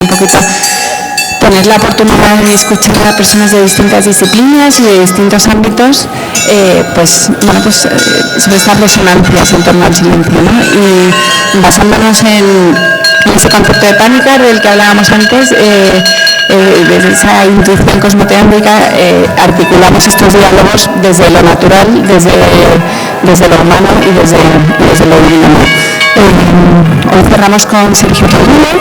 un poquito tener la oportunidad de escuchar a personas de distintas disciplinas y de distintos ámbitos, sobre estas resonancias en torno al silencio, ¿no? Y basándonos en ese concepto de Panikkar del que hablábamos antes, desde esa intuición cosmoteámbrica articulamos estos diálogos desde lo natural, desde lo humano y desde lo divino. Hoy cerramos con Sergio Rodríguez.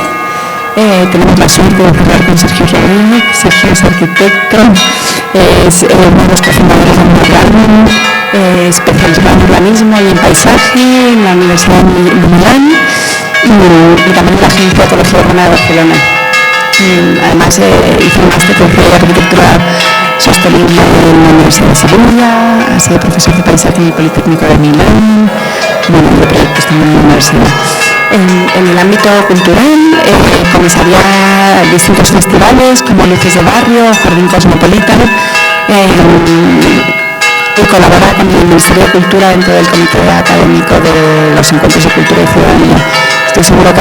Tenemos la suerte de cerrar con Sergio Rodríguez. Sergio es arquitecto, es uno de los cofundadores de Milán, especializado en urbanismo y en paisaje en la Universidad de Milán y también en la Agencia Ecología Urbana de Barcelona. Además hizo un máster de arquitectura sostenible en la Universidad de Sevilla, ha sido profesor de paisaje en el Politécnico de Milán, de proyectos también en la universidad. En el ámbito cultural, comisaría distintos festivales como Luces de Barrio, Jardín Cosmopolitan, y colabora con el Ministerio de Cultura dentro del Comité Académico de los Encuentros de Cultura y Ciudadanía. Estoy seguro que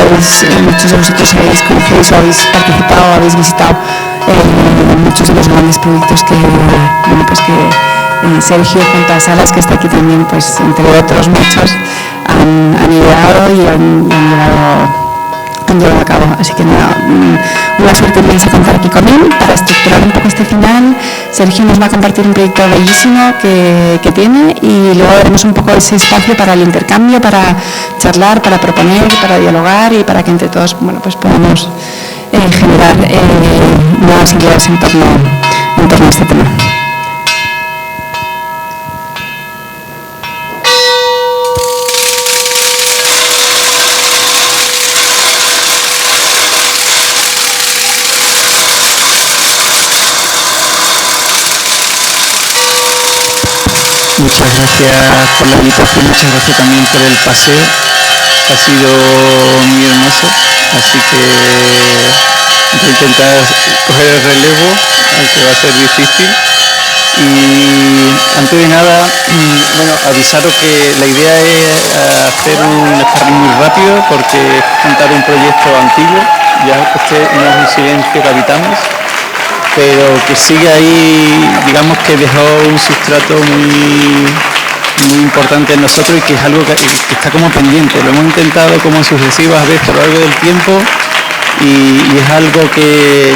muchos de vosotros habéis conocido o habéis participado o habéis visitado muchos de los grandes proyectos que Sergio, junto a Salas, que está aquí también, pues entre otros muchos, han ideado y han llevado a cabo. Así que nada, una suerte inmensa contar aquí con él para estructurar un poco este final. Sergio nos va a compartir un proyecto bellísimo que tiene y luego veremos un poco ese espacio para el intercambio, para charlar, para proponer, para dialogar y para que entre todos podamos generar nuevas ideas en torno a este tema. Muchas gracias por la invitación, muchas gracias también por el paseo, ha sido muy hermoso, así que voy a intentar coger el relevo, aunque va a ser difícil. Y antes de nada, avisaros que la idea es hacer un sparring muy rápido porque es contar un proyecto antiguo, ya este no es un silencio que habitamos, pero que sigue ahí, digamos que dejó un sustrato muy importante en nosotros y que es algo que está como pendiente. Lo hemos intentado como sucesivas veces a lo largo del tiempo y es algo que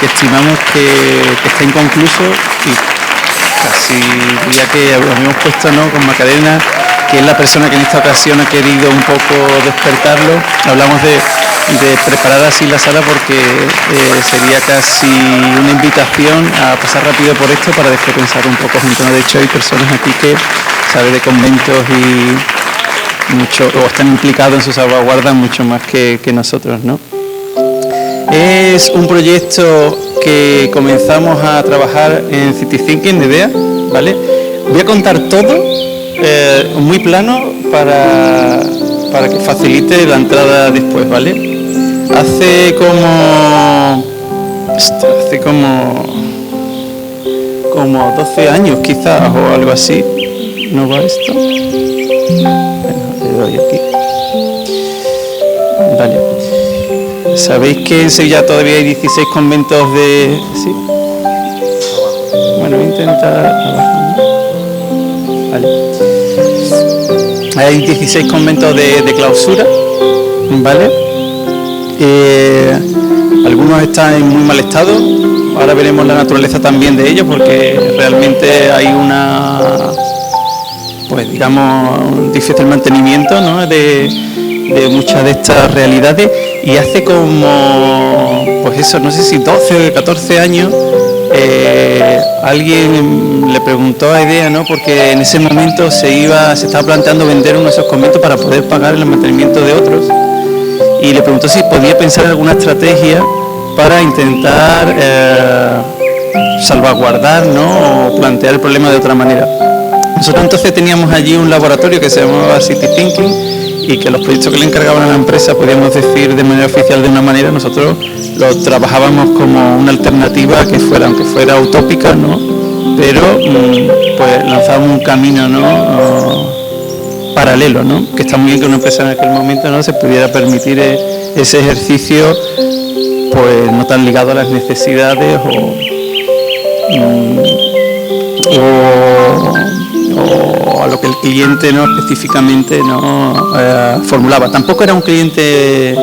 estimamos que está inconcluso y casi diría que lo hemos puesto con Macarena, que es la persona que en esta ocasión ha querido un poco despertarlo. Hablamos de preparar así la sala porque sería casi una invitación a pasar rápido por esto para después pensar un poco juntos. De hecho hay personas aquí que saben de conventos y mucho, o están implicados en su salvaguarda mucho más que nosotros, ¿no? Es un proyecto que comenzamos a trabajar en City Thinking de IDEA, ¿vale? Voy a contar todo muy plano para que facilite la entrada después, ¿vale? Hace como 12 años quizás o algo así. ¿No va esto? Bueno, le doy aquí. Vale. ¿Sabéis que en Sevilla todavía hay 16 conventos de...? ¿Sí? Bueno, voy a intentar abajo, ¿no? Vale. Hay 16 conventos de clausura, ¿vale? Algunos están en muy mal estado. Ahora veremos la naturaleza también de ellos porque realmente hay un difícil mantenimiento, ¿no? de muchas de estas realidades y hace como, no sé si 12 o 14 años alguien le preguntó a IDEA, ¿no? Porque en ese momento se estaba planteando vender uno de esos conventos para poder pagar el mantenimiento de otros. Y le preguntó si podía pensar alguna estrategia para intentar salvaguardar, ¿no? O plantear el problema de otra manera. Nosotros entonces teníamos allí un laboratorio que se llamaba City Thinking y que los proyectos que le encargaban a la empresa, podríamos decir de manera oficial de una manera, nosotros lo trabajábamos como una alternativa que fuera, aunque fuera utópica, ¿no? Pero lanzábamos un camino, ¿no? Paralelo, ¿no? Que está muy bien que una empresa en aquel momento no se pudiera permitir ese ejercicio pues no tan ligado a las necesidades o a lo que el cliente no específicamente no formulaba. Tampoco era un cliente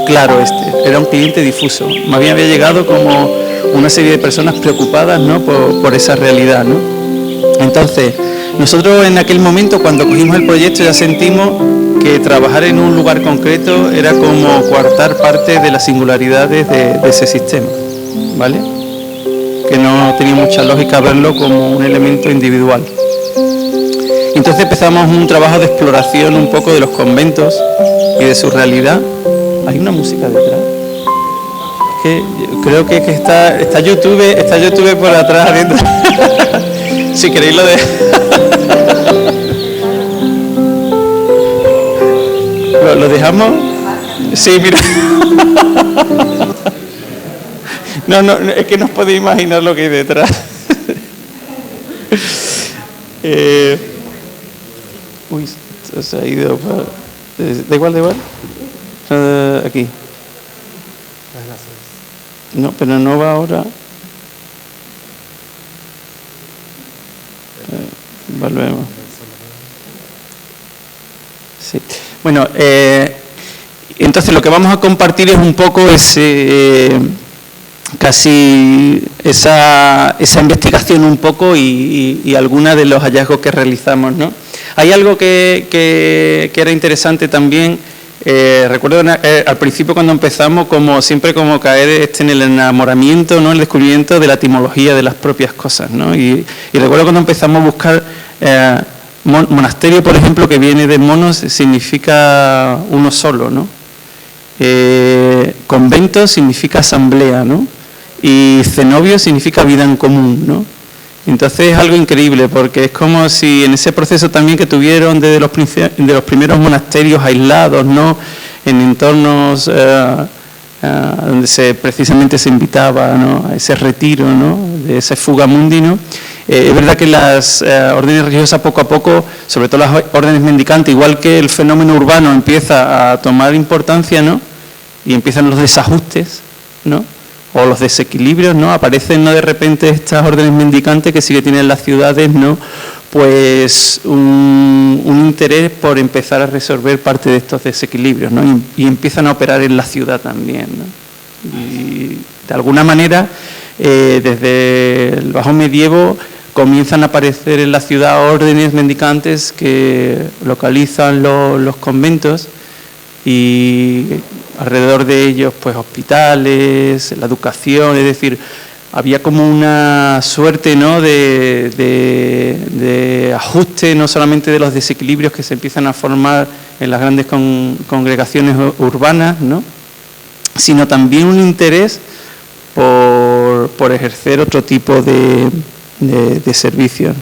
claro era un cliente difuso. Más bien había llegado como una serie de personas preocupadas, ¿no?, por esa realidad, ¿no? Entonces, nosotros en aquel momento, cuando cogimos el proyecto, ya sentimos que trabajar en un lugar concreto era como coartar parte de las singularidades de ese sistema, ¿vale? Que no tenía mucha lógica verlo como un elemento individual. Entonces empezamos un trabajo de exploración un poco de los conventos y de su realidad. Hay una música detrás. Creo que está YouTube por atrás haciendo. Si queréis lo de. ¿Lo dejamos? Sí, mira. No, es que no os podéis imaginar lo que hay detrás. Uy, se ha ido para... ¿Da igual? Aquí. No, pero no va ahora. Volvemos. Sí. Bueno, entonces lo que vamos a compartir es un poco casi esa investigación un poco y algunos de los hallazgos que realizamos, ¿no? Hay algo que era interesante también. Recuerdo al principio cuando empezamos como caer en el enamoramiento, ¿no?, el descubrimiento de la etimología de las propias cosas, ¿no? Y recuerdo cuando empezamos a buscar monasterio, por ejemplo, que viene de monos, significa uno solo, ¿no? Convento significa asamblea, ¿no? Y cenobio significa vida en común, ¿no? Entonces es algo increíble, porque es como si en ese proceso también que tuvieron desde los primeros monasterios aislados, ¿no?, en entornos donde precisamente se invitaba, ¿no?, a ese retiro, ¿no?, de ese fugamundi, ¿no? Es verdad que las órdenes religiosas poco a poco, sobre todo las órdenes mendicantes, igual que el fenómeno urbano empieza a tomar importancia, ¿no?, y empiezan los desajustes, ¿no?, o los desequilibrios, ¿no? Aparecen, ¿no?, de repente estas órdenes mendicantes que sí que tienen las ciudades, ¿no?, pues un interés por empezar a resolver parte de estos desequilibrios, ¿no? Y empiezan a operar en la ciudad también, ¿no? Y de alguna manera, desde el Bajo Medievo comienzan a aparecer en la ciudad órdenes mendicantes que localizan los conventos y alrededor de ellos pues hospitales, la educación, es decir, había como una suerte, ¿no?, de ajuste no solamente de los desequilibrios que se empiezan a formar en las grandes congregaciones urbanas, ¿no?, sino también un interés por ejercer otro tipo de servicios.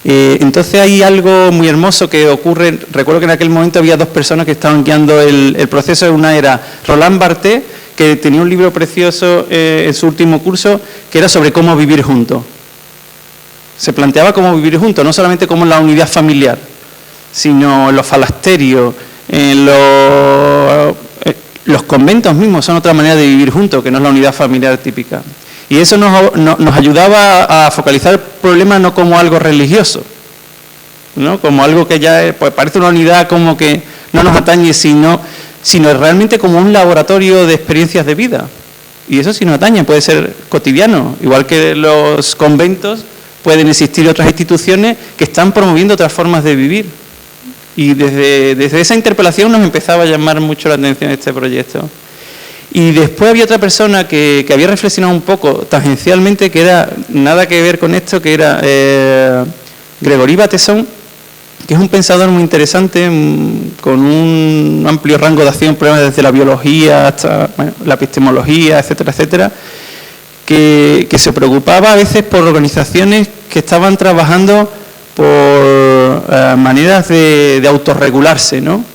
Entonces hay algo muy hermoso que ocurre. Recuerdo que en aquel momento había dos personas que estaban guiando el proceso. Una era Roland Barthes, que tenía un libro precioso en su último curso, que era sobre cómo vivir juntos. Se planteaba cómo vivir juntos, no solamente como la unidad familiar, sino los falasterios, los conventos mismos son otra manera de vivir juntos, que no es la unidad familiar típica. Y eso nos ayudaba a focalizar el problema no como algo religioso, ¿no?, como algo que ya pues parece una unidad como que no nos atañe, sino realmente como un laboratorio de experiencias de vida. Y eso sí nos atañe, puede ser cotidiano, igual que los conventos pueden existir otras instituciones que están promoviendo otras formas de vivir. Y desde esa interpelación nos empezaba a llamar mucho la atención este proyecto. Y después había otra persona que había reflexionado un poco tangencialmente, que era nada que ver con esto, que era Gregory Bateson, que es un pensador muy interesante, con un amplio rango de acción, desde la biología hasta la epistemología, etcétera, etcétera, que se preocupaba a veces por organizaciones que estaban trabajando por maneras de autorregularse, ¿no?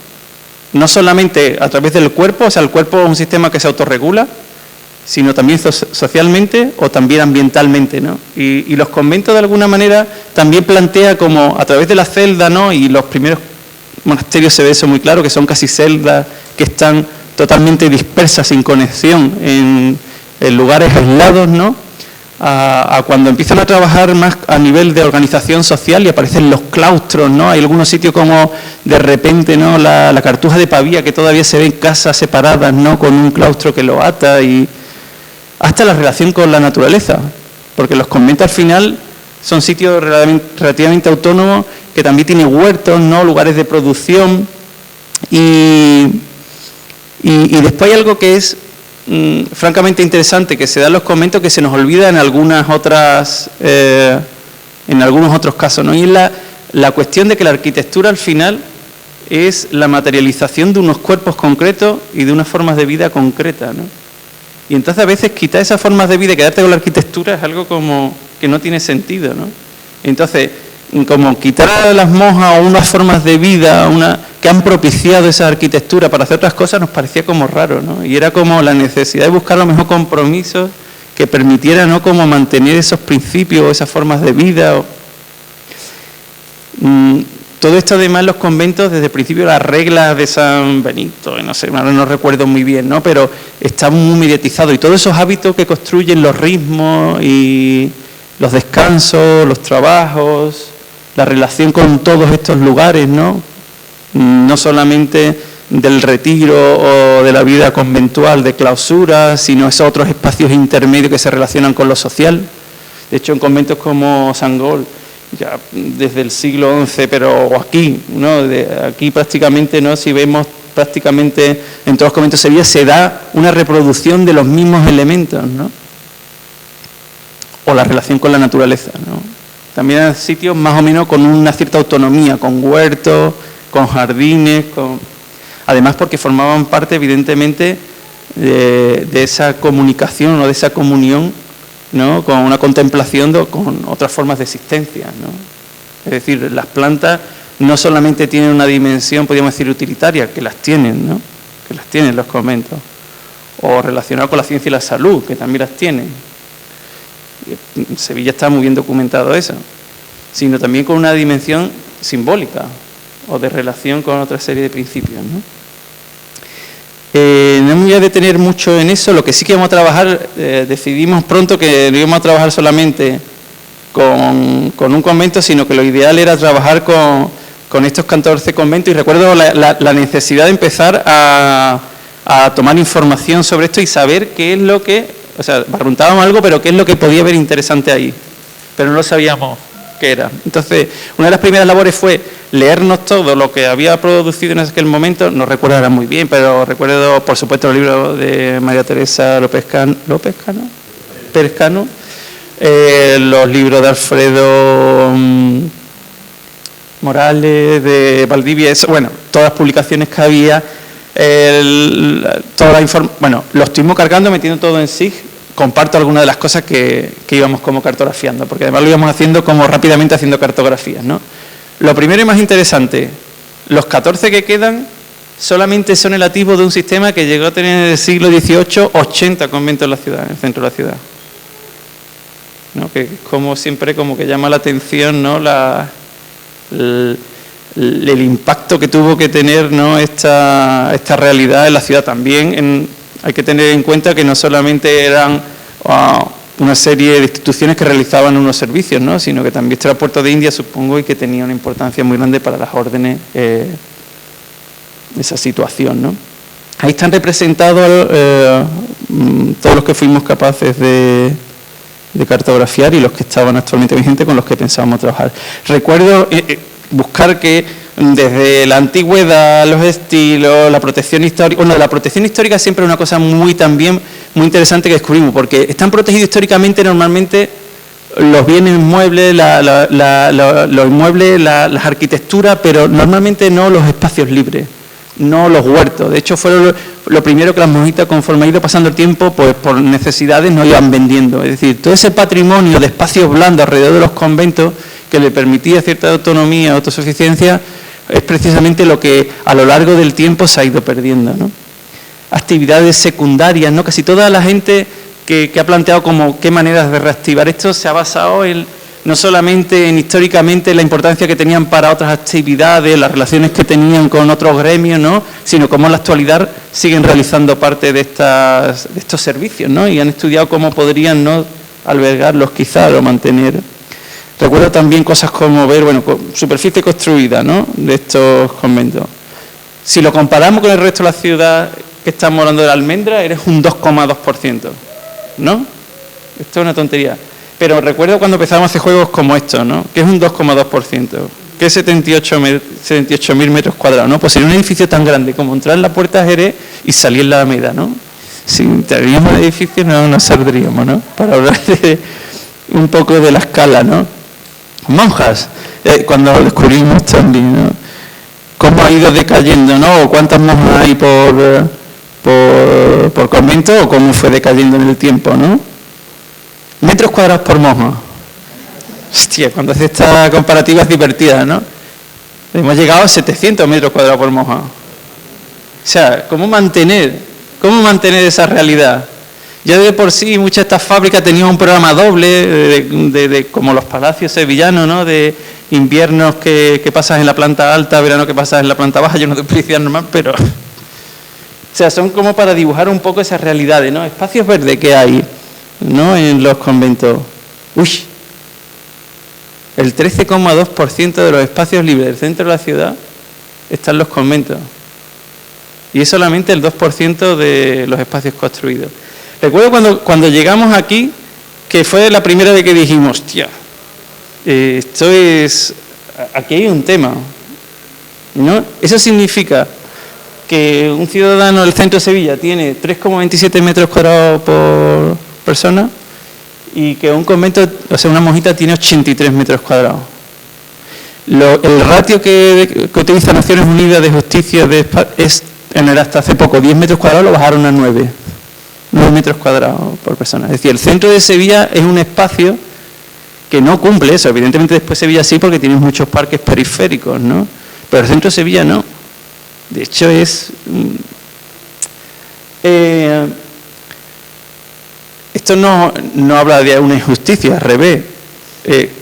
No solamente a través del cuerpo, o sea, el cuerpo es un sistema que se autorregula, sino también socialmente o también ambientalmente, ¿no? Y los conventos de alguna manera también plantea como a través de la celda, ¿no?, y los primeros monasterios se ve eso muy claro, que son casi celdas que están totalmente dispersas, sin conexión, en lugares aislados, ¿no? A cuando empiezan a trabajar más a nivel de organización social y aparecen los claustros, ¿no? Hay algunos sitios como de repente, ¿no? La Cartuja de Pavía, que todavía se ven casas separadas, ¿no? Con un claustro que lo ata, y hasta la relación con la naturaleza, porque los conventos al final son sitios relativamente autónomos que también tienen huertos, ¿no? Lugares de producción, y después hay algo que es francamente interesante, que se da en los conventos, que se nos olvida en algunas otras en algunos otros casos, ¿no? Y es la cuestión de que la arquitectura al final es la materialización de unos cuerpos concretos y de unas formas de vida concretas, ¿no? Y entonces a veces quitar esas formas de vida y quedarte con la arquitectura es algo como que no tiene sentido, ¿no? Entonces, como quitar a las monjas o unas formas de vida que han propiciado esa arquitectura para hacer otras cosas, nos parecía como raro, ¿no? Y era como la necesidad de buscar a lo mejor compromisos que permitieran, ¿no?, como mantener esos principios, esas formas de vida. Todo esto además en los conventos, desde el principio las reglas de San Benito, no sé, no recuerdo muy bien, ¿no?, pero está muy mediatizado, y todos esos hábitos que construyen los ritmos y los descansos, los trabajos, la relación con todos estos lugares, ¿no? No solamente del retiro o de la vida conventual de clausura, sino esos otros espacios intermedios que se relacionan con lo social. De hecho, en conventos como San Gol, ya desde el siglo XI, pero aquí, ¿no?, aquí prácticamente, ¿no?, si vemos prácticamente en todos los conventos de Sevilla se da una reproducción de los mismos elementos, ¿no? O la relación con la naturaleza, ¿no? También hay sitios más o menos con una cierta autonomía, con huertos, con jardines, además porque formaban parte evidentemente de esa comunicación o de esa comunión, ¿no?, con una contemplación con otras formas de existencia, ¿no? Es decir, las plantas no solamente tienen una dimensión, podríamos decir, utilitaria, que las tienen, ¿no?, que las tienen los conventos, o relacionado con la ciencia y la salud, que también las tienen. En Sevilla está muy bien documentado eso, sino también con una dimensión simbólica o de relación con otra serie de principios, ¿no? No me voy a detener mucho en eso. Lo que sí que vamos a trabajar, decidimos pronto que no íbamos a trabajar solamente con un convento, sino que lo ideal era trabajar con estos 14 conventos, y recuerdo la necesidad de empezar a tomar información sobre esto y saber qué es lo que, o sea, preguntábamos algo, pero qué es lo que podía haber interesante ahí, pero no sabíamos qué era. Entonces, una de las primeras labores fue leernos todo lo que había producido en aquel momento. No recuerdo ahora muy bien, pero recuerdo, por supuesto, los libros de María Teresa López Cano, los libros de Alfredo Morales, de Valdivia, bueno, todas las publicaciones que había, lo estuvimos cargando, metiendo todo en SIG. Comparto algunas de las cosas que íbamos como cartografiando, porque además lo íbamos haciendo como rápidamente haciendo cartografías, ¿no? Lo primero y más interesante, los 14 que quedan solamente son el atisbo de un sistema que llegó a tener en el siglo XVIII 80 conventos en la ciudad, en el centro de la ciudad, ¿no? Que como siempre como que llama la atención, ¿no?, el impacto que tuvo que tener, ¿no?, esta realidad en la ciudad. También hay que tener en cuenta que no solamente eran una serie de instituciones que realizaban unos servicios, ¿no?, sino que también era Puerto de India, supongo, y que tenía una importancia muy grande para las órdenes esa situación, ¿no? Ahí están representados todos los que fuimos capaces de cartografiar y los que estaban actualmente vigentes, con los que pensábamos trabajar. Recuerdo buscar que desde la antigüedad, los estilos, la protección histórica. Bueno, la protección histórica siempre es una cosa muy interesante que descubrimos, porque están protegidos históricamente normalmente los bienes inmuebles, los inmuebles, las arquitecturas, pero normalmente no los espacios libres, no los huertos. De hecho, fueron lo primero que las monjitas, conforme ha ido pasando el tiempo, pues por necesidades no iban vendiendo. Es decir, todo ese patrimonio de espacios blandos alrededor de los conventos que le permitía cierta autonomía, autosuficiencia, es precisamente lo que a lo largo del tiempo se ha ido perdiendo, ¿no? Actividades secundarias, ¿no? Casi toda la gente que ha planteado como qué maneras de reactivar esto se ha basado en no solamente históricamente la importancia que tenían para otras actividades, las relaciones que tenían con otros gremios, ¿no? Sino cómo en la actualidad siguen realizando parte de estos servicios, ¿no? Y han estudiado cómo podrían, ¿no?, albergarlos quizás o mantener. Recuerdo también cosas como ver, bueno, superficie construida, ¿no?, de estos conventos. Si lo comparamos con el resto de la ciudad que estamos hablando de la Almendra, eres un 2,2%, ¿no? Esto es una tontería. Pero recuerdo cuando empezamos a hacer juegos como estos, ¿no?, que es un 2,2%, que es 78.000 metros cuadrados, ¿no? Pues en un edificio tan grande como entrar en la Puerta de Jerez y salir en la Alameda, ¿no? Si entraríamos al edificio no nos saldríamos, ¿no? Para hablar un poco de la escala, ¿no? Monjas, cuando lo descubrimos también, ¿no? Cómo ha ido decayendo, ¿no? O cuántas monjas hay por convento, o cómo fue decayendo en el tiempo, ¿no? Metros cuadrados por monja. Hostia, cuando hace esta comparativa es divertida, ¿no? Hemos llegado a 700 metros cuadrados por monja. O sea, ¿cómo mantener esa realidad? Ya de por sí muchas de estas fábricas tenían un programa doble, de como los palacios sevillanos, ¿no? De inviernos que pasas en la planta alta, verano que pasas en la planta baja. Yo no te puedo decir normal, pero... O sea, son como para dibujar un poco esas realidades, ¿no? Espacios verdes que hay, ¿no?, en los conventos. Uy, el 13,2% de los espacios libres del centro de la ciudad están en los conventos. Y es solamente el 2% de los espacios construidos. Recuerdo cuando llegamos aquí, que fue la primera vez que dijimos, hostia, aquí hay un tema, ¿no? Eso significa que un ciudadano del centro de Sevilla tiene 3,27 metros cuadrados por persona y que un convento, o sea, una monjita tiene 83 metros cuadrados. El ratio que utiliza Naciones Unidas de Justicia es, hasta hace poco, 10 metros cuadrados lo bajaron a 9 metros cuadrados por persona. Es decir, el centro de Sevilla es un espacio que no cumple eso. Evidentemente después Sevilla sí, porque tiene muchos parques periféricos, ¿no? Pero el centro de Sevilla no. De hecho esto no habla de una injusticia, al revés.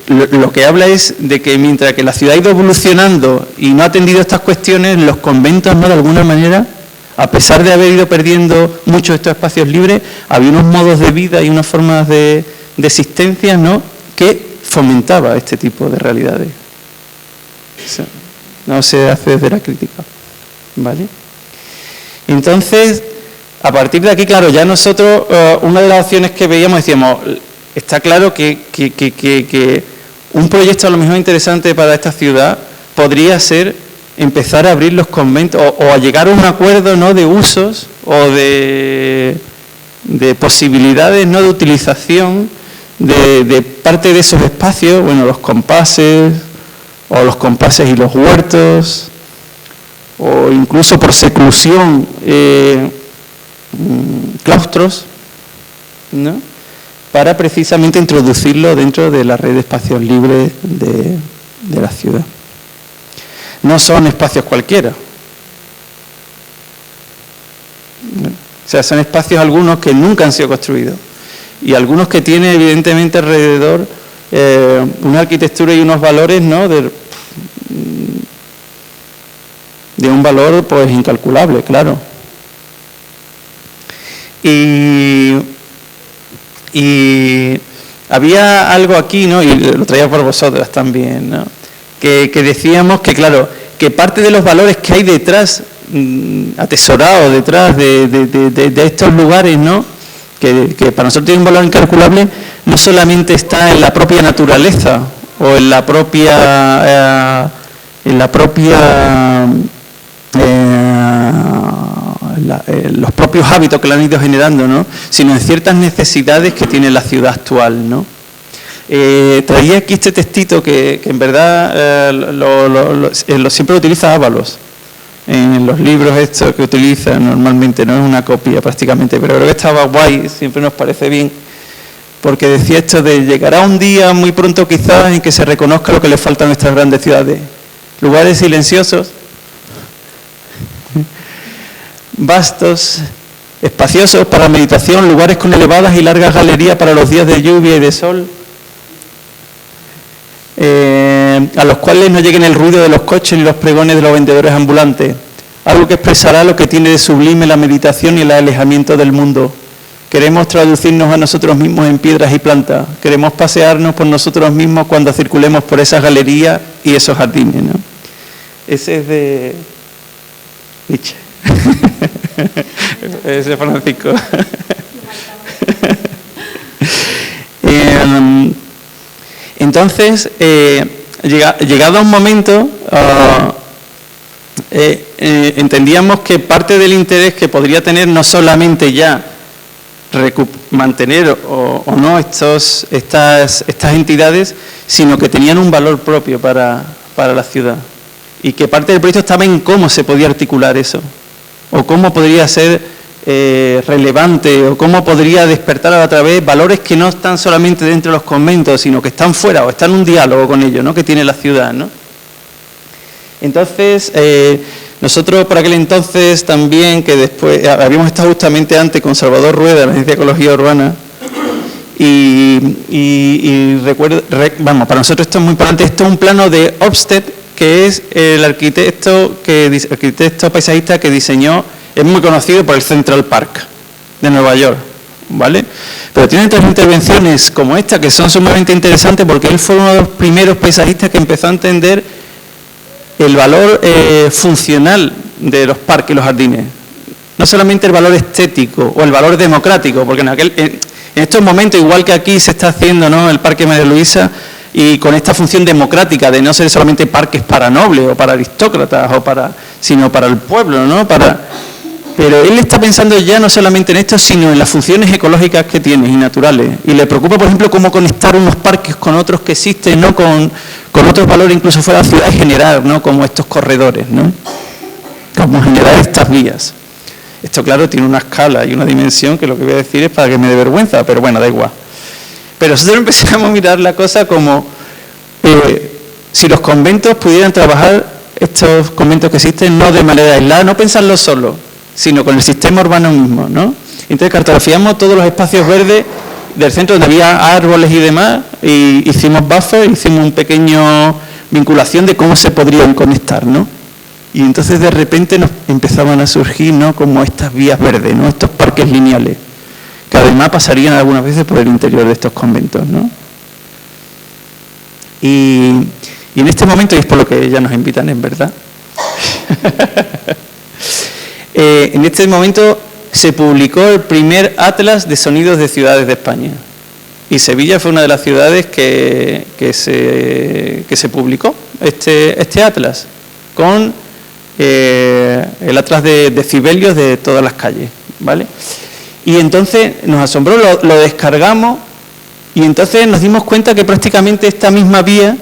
Lo que habla es de que mientras que la ciudad ha ido evolucionando y no ha atendido estas cuestiones, los conventos, ¿no?, de alguna manera, a pesar de haber ido perdiendo muchos de estos espacios libres, había unos modos de vida y unas formas de existencia, ¿no?, que fomentaba este tipo de realidades. Eso no se hace desde la crítica, ¿vale? Entonces, a partir de aquí, claro, ya nosotros, una de las opciones que veíamos, decíamos, está claro que un proyecto a lo mejor interesante para esta ciudad podría ser empezar a abrir los conventos o a llegar a un acuerdo, ¿no?, de usos o de posibilidades, ¿no?, de utilización de parte de esos espacios, bueno, los compases o los compases y los huertos, o incluso por seclusión claustros, ¿no?, para precisamente introducirlo dentro de la red de espacios libres de la ciudad. No son espacios cualquiera. O sea, son espacios algunos que nunca han sido construidos y algunos que tienen evidentemente alrededor una arquitectura y unos valores, ¿no?, de un valor pues incalculable, claro. Y había algo aquí, ¿no?, y lo traía por vosotras también, ¿no?, que decíamos que, claro, que parte de los valores que hay detrás, atesorados detrás de estos lugares, ¿no?, que para nosotros tienen un valor incalculable, no solamente está en la propia naturaleza o en la propia los propios hábitos que la han ido generando, ¿no?, sino en ciertas necesidades que tiene la ciudad actual, ¿no? Traía aquí este textito que en verdad siempre lo utiliza Ábalos en los libros estos que utiliza normalmente, no es una copia prácticamente, pero creo que estaba guay, siempre nos parece bien, porque decía esto de llegará un día muy pronto quizás en que se reconozca lo que le falta a nuestras grandes ciudades, lugares silenciosos, vastos, espaciosos para meditación, lugares con elevadas y largas galerías para los días de lluvia y de sol, a los cuales no lleguen el ruido de los coches ni los pregones de los vendedores ambulantes, algo que expresará lo que tiene de sublime la meditación y el alejamiento del mundo. Queremos traducirnos a nosotros mismos en piedras y plantas, queremos pasearnos por nosotros mismos cuando circulemos por esas galerías y esos jardines, ¿no? Ese es de Nietzsche. Ese es Francisco. Entonces, llegado a un momento, entendíamos que parte del interés que podría tener no solamente ya mantener o no estas entidades, sino que tenían un valor propio para la ciudad. Y que parte del proyecto estaba en cómo se podía articular eso, o cómo podría ser relevante, o cómo podría despertar a través de valores que no están solamente dentro de los conventos, sino que están fuera, o están en un diálogo con ellos, ¿no?, que tiene la ciudad, ¿no? Entonces, nosotros por aquel entonces también, que después habíamos estado justamente antes con Salvador Rueda, de la Agencia de Ecología Urbana, y recuerdo, para nosotros esto es muy importante, esto es un plano de Obsted, que es el arquitecto paisajista que diseñó, es muy conocido por el Central Park de Nueva York, ¿vale? Pero tiene otras intervenciones como esta que son sumamente interesantes porque él fue uno de los primeros paisajistas que empezó a entender el valor funcional de los parques y los jardines. No solamente el valor estético o el valor democrático, porque en estos momentos, igual que aquí se está haciendo, ¿no?, el Parque María Luisa, y con esta función democrática de no ser solamente parques para nobles o para aristócratas, sino para el pueblo, ¿no? Pero él está pensando ya no solamente en esto, sino en las funciones ecológicas que tiene y naturales. Y le preocupa, por ejemplo, cómo conectar unos parques con otros que existen, ¿no?, con otros valores incluso fuera de la ciudad, y generar, ¿no?, como estos corredores, ¿no?, como generar estas vías. Esto, claro, tiene una escala y una dimensión que lo que voy a decir es para que me dé vergüenza, pero bueno, da igual. Pero nosotros empezamos a mirar la cosa como si los conventos pudieran trabajar, estos conventos que existen, no de manera aislada, no pensarlo solo, sino con el sistema urbano mismo, ¿no? Entonces cartografiamos todos los espacios verdes del centro donde había árboles y demás, y hicimos buffer, hicimos un pequeño vinculación de cómo se podrían conectar, ¿no? Y entonces de repente nos empezaban a surgir, ¿no?, como estas vías verdes, ¿no?, estos parques lineales, que además pasarían algunas veces por el interior de estos conventos, ¿no? Y en este momento, y es por lo que ya nos invitan, en verdad, en este momento se publicó el primer atlas de sonidos de ciudades de España. Y Sevilla fue una de las ciudades que se publicó este atlas, con el atlas de decibelios de todas las calles, ¿vale? Y entonces nos asombró, lo descargamos, y entonces nos dimos cuenta que prácticamente esta misma vía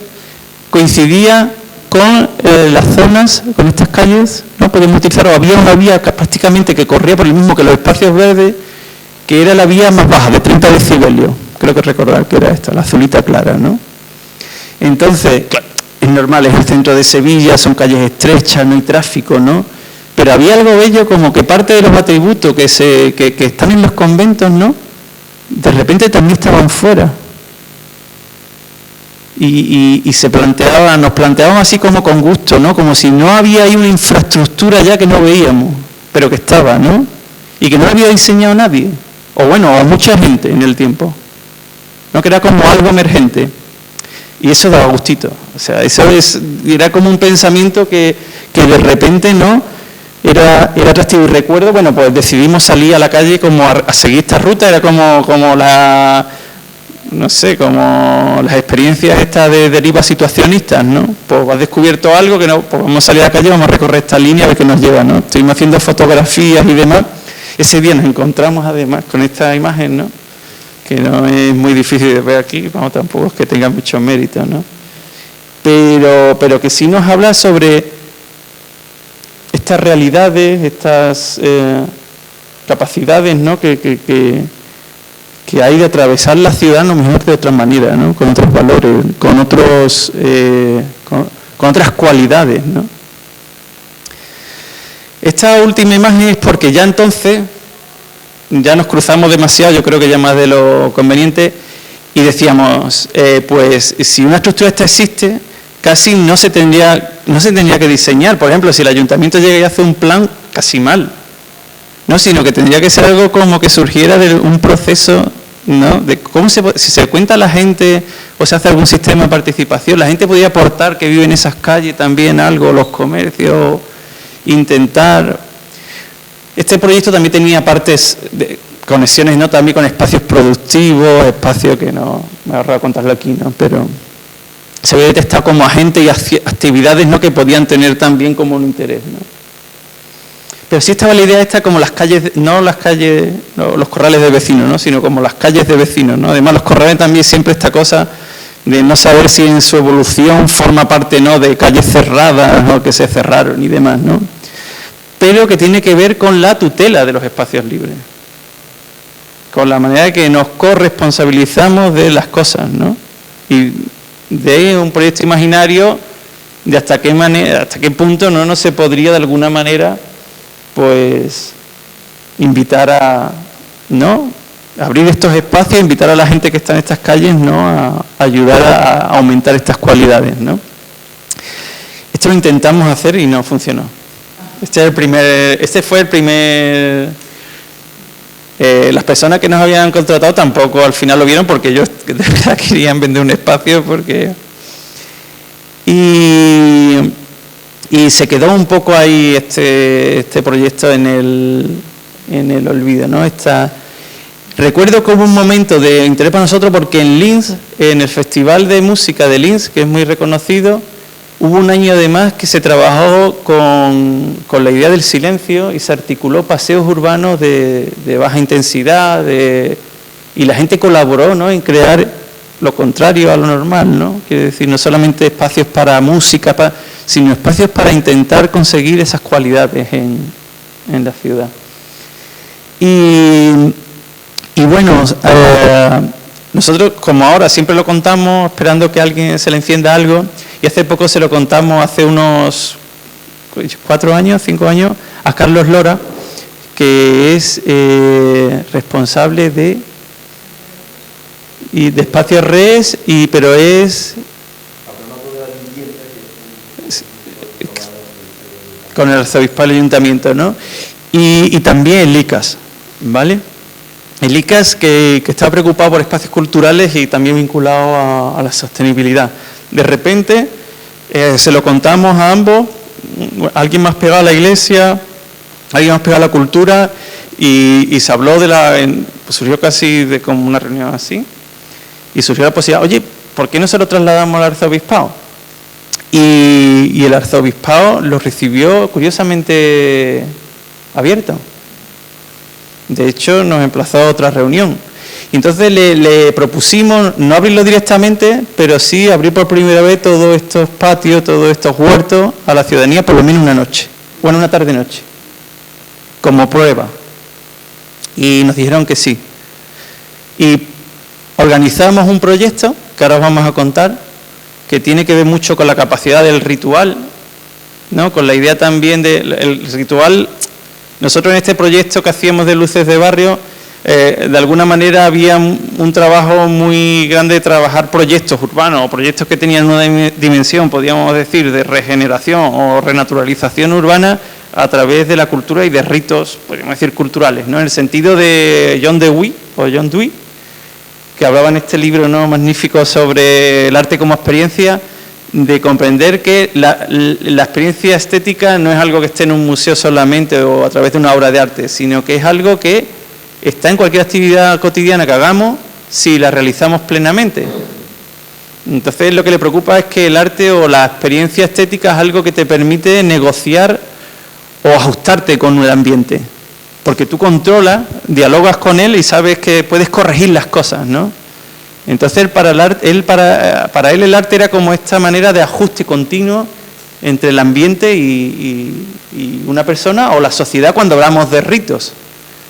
coincidía con las zonas, con estas calles, ¿no? Podemos utilizar, o había una vía prácticamente que corría por el mismo que los espacios verdes, que era la vía más baja, de 30 decibelios. Creo que recordar que era esta, la azulita clara, ¿no? Entonces, claro, es normal, es el centro de Sevilla, son calles estrechas, no hay tráfico, ¿no? Pero había algo bello como que parte de los atributos que están en los conventos, ¿no?, de repente también estaban fuera. Y nos planteábamos así como con gusto, ¿no?, como si no había ahí una infraestructura ya que no veíamos, pero que estaba, ¿no?, y que no había diseñado nadie, o bueno, o mucha gente en el tiempo, ¿no?, que era como algo emergente. Y eso daba gustito, o sea, era como un pensamiento que de repente, ¿no?, era atractivo. Y recuerdo, bueno, pues decidimos salir a la calle como a seguir esta ruta, era como no sé, como las experiencias estas de derivas situacionistas, ¿no? Pues has descubierto algo que no, pues vamos a salir a la calle, vamos a recorrer esta línea a ver qué nos lleva, ¿no? Estuvimos haciendo fotografías y demás. Ese día nos encontramos además con esta imagen, ¿no?, que no es muy difícil de ver aquí, vamos, tampoco es que tenga mucho mérito, ¿no? Pero que sí nos habla sobre estas realidades, estas capacidades, ¿no?, que hay de atravesar la ciudad, no mejor de otra manera, ¿no?, con otros valores, con otras cualidades, ¿no? Esta última imagen es porque ya entonces ya nos cruzamos demasiado, yo creo que ya más de lo conveniente, Y decíamos, pues si una estructura esta existe, casi no se tendría que diseñar. Por ejemplo, si el ayuntamiento llega y hace un plan, casi mal, ¿no? Sino que tendría que ser algo como que surgiera de un proceso, ¿no? De cómo si se cuenta a la gente o se hace algún sistema de participación, la gente podría aportar que vive en esas calles también algo, los comercios, intentar. Este proyecto también tenía partes de conexiones, ¿no? También con espacios productivos, espacios que no me he ahorrado contarlo aquí, ¿no? Pero se había detectado como agentes y actividades, ¿no? Que podían tener también como un interés, ¿no? Pero sí estaba la idea esta como las calles, no las calles, no, los corrales de vecinos, ¿no? Sino como las calles de vecinos, ¿no? Además los corrales también siempre esta cosa de no saber si en su evolución forma parte, ¿no? De calles cerradas, ¿no? Que se cerraron y demás, ¿no? Pero que tiene que ver con la tutela de los espacios libres, con la manera que nos corresponsabilizamos de las cosas, ¿no? Y de un proyecto imaginario de hasta qué punto no se podría de alguna manera pues invitar a, ¿no? Abrir estos espacios, invitar a la gente que está en estas calles, ¿no? A ayudar a aumentar estas cualidades, ¿no? Esto lo intentamos hacer y no funcionó. Este fue el primer. Las personas que nos habían contratado tampoco al final lo vieron porque ellos de verdad querían vender un espacio y se quedó un poco ahí este proyecto en el olvido, ¿no? Recuerdo que hubo un momento de interés para nosotros porque en Linz, en el Festival de Música de Linz, que es muy reconocido, hubo un año además que se trabajó con la idea del silencio y se articuló paseos urbanos de baja intensidad y la gente colaboró, ¿no? En crear lo contrario a lo normal, ¿no? Quiere decir, no solamente espacios para música, sino espacios para intentar conseguir esas cualidades en la ciudad. Y bueno, nosotros como ahora siempre lo contamos esperando que a alguien se le encienda algo, y hace poco se lo contamos, hace unos 4 años, 5 años, a Carlos Lora, que es responsable de Espacios Res, pero es con el arzobispado del ayuntamiento, ¿no? Y también el ICAS, ¿vale? El ICAS que está preocupado por espacios culturales y también vinculado a la sostenibilidad. De repente se lo contamos a ambos, alguien más pegado a la iglesia, alguien más pegado a la cultura, y se habló pues surgió casi de como una reunión así, y surgió la posibilidad, oye, ¿por qué no se lo trasladamos al arzobispado? Y el arzobispado lo recibió curiosamente abierto. De hecho, nos emplazó a otra reunión. Y entonces le propusimos no abrirlo directamente, pero sí abrir por primera vez todos estos patios, todos estos huertos a la ciudadanía por lo menos una noche, bueno, una tarde-noche, como prueba. Y nos dijeron que sí. Y organizamos un proyecto, que ahora os vamos a contar, que tiene que ver mucho con la capacidad del ritual, ¿no? Con la idea también del ritual. Nosotros en este proyecto que hacíamos de Luces de Barrio, de alguna manera había un trabajo muy grande de trabajar proyectos urbanos, o proyectos que tenían una dimensión, podríamos decir, de regeneración o renaturalización urbana a través de la cultura y de ritos, podríamos decir, culturales, ¿no? En el sentido de John Dewey, que hablaba en este libro, ¿no?, magnífico sobre el arte como experiencia, de comprender que la experiencia estética no es algo que esté en un museo solamente o a través de una obra de arte, sino que es algo que está en cualquier actividad cotidiana que hagamos si la realizamos plenamente. Entonces lo que le preocupa es que el arte o la experiencia estética es algo que te permite negociar o ajustarte con el ambiente, porque tú controlas, dialogas con él y sabes que puedes corregir las cosas, ¿no? Entonces para él el arte era como esta manera de ajuste continuo entre el ambiente y una persona o la sociedad cuando hablamos de ritos,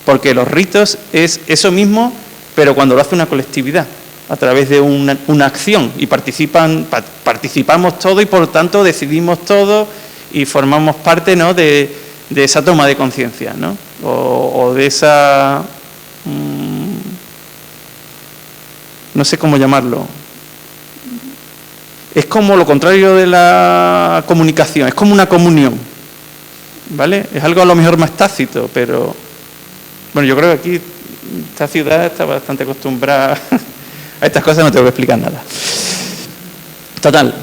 porque los ritos es eso mismo, pero cuando lo hace una colectividad, a través de una acción, y participamos todos y por lo tanto decidimos todos y formamos parte, ¿no?, de esa toma de conciencia, ¿no? O de esa... no sé cómo llamarlo. Es como lo contrario de la comunicación, es como una comunión, ¿vale? Es algo a lo mejor más tácito, pero bueno, yo creo que aquí esta ciudad está bastante acostumbrada a estas cosas, no tengo que explicar nada. Total.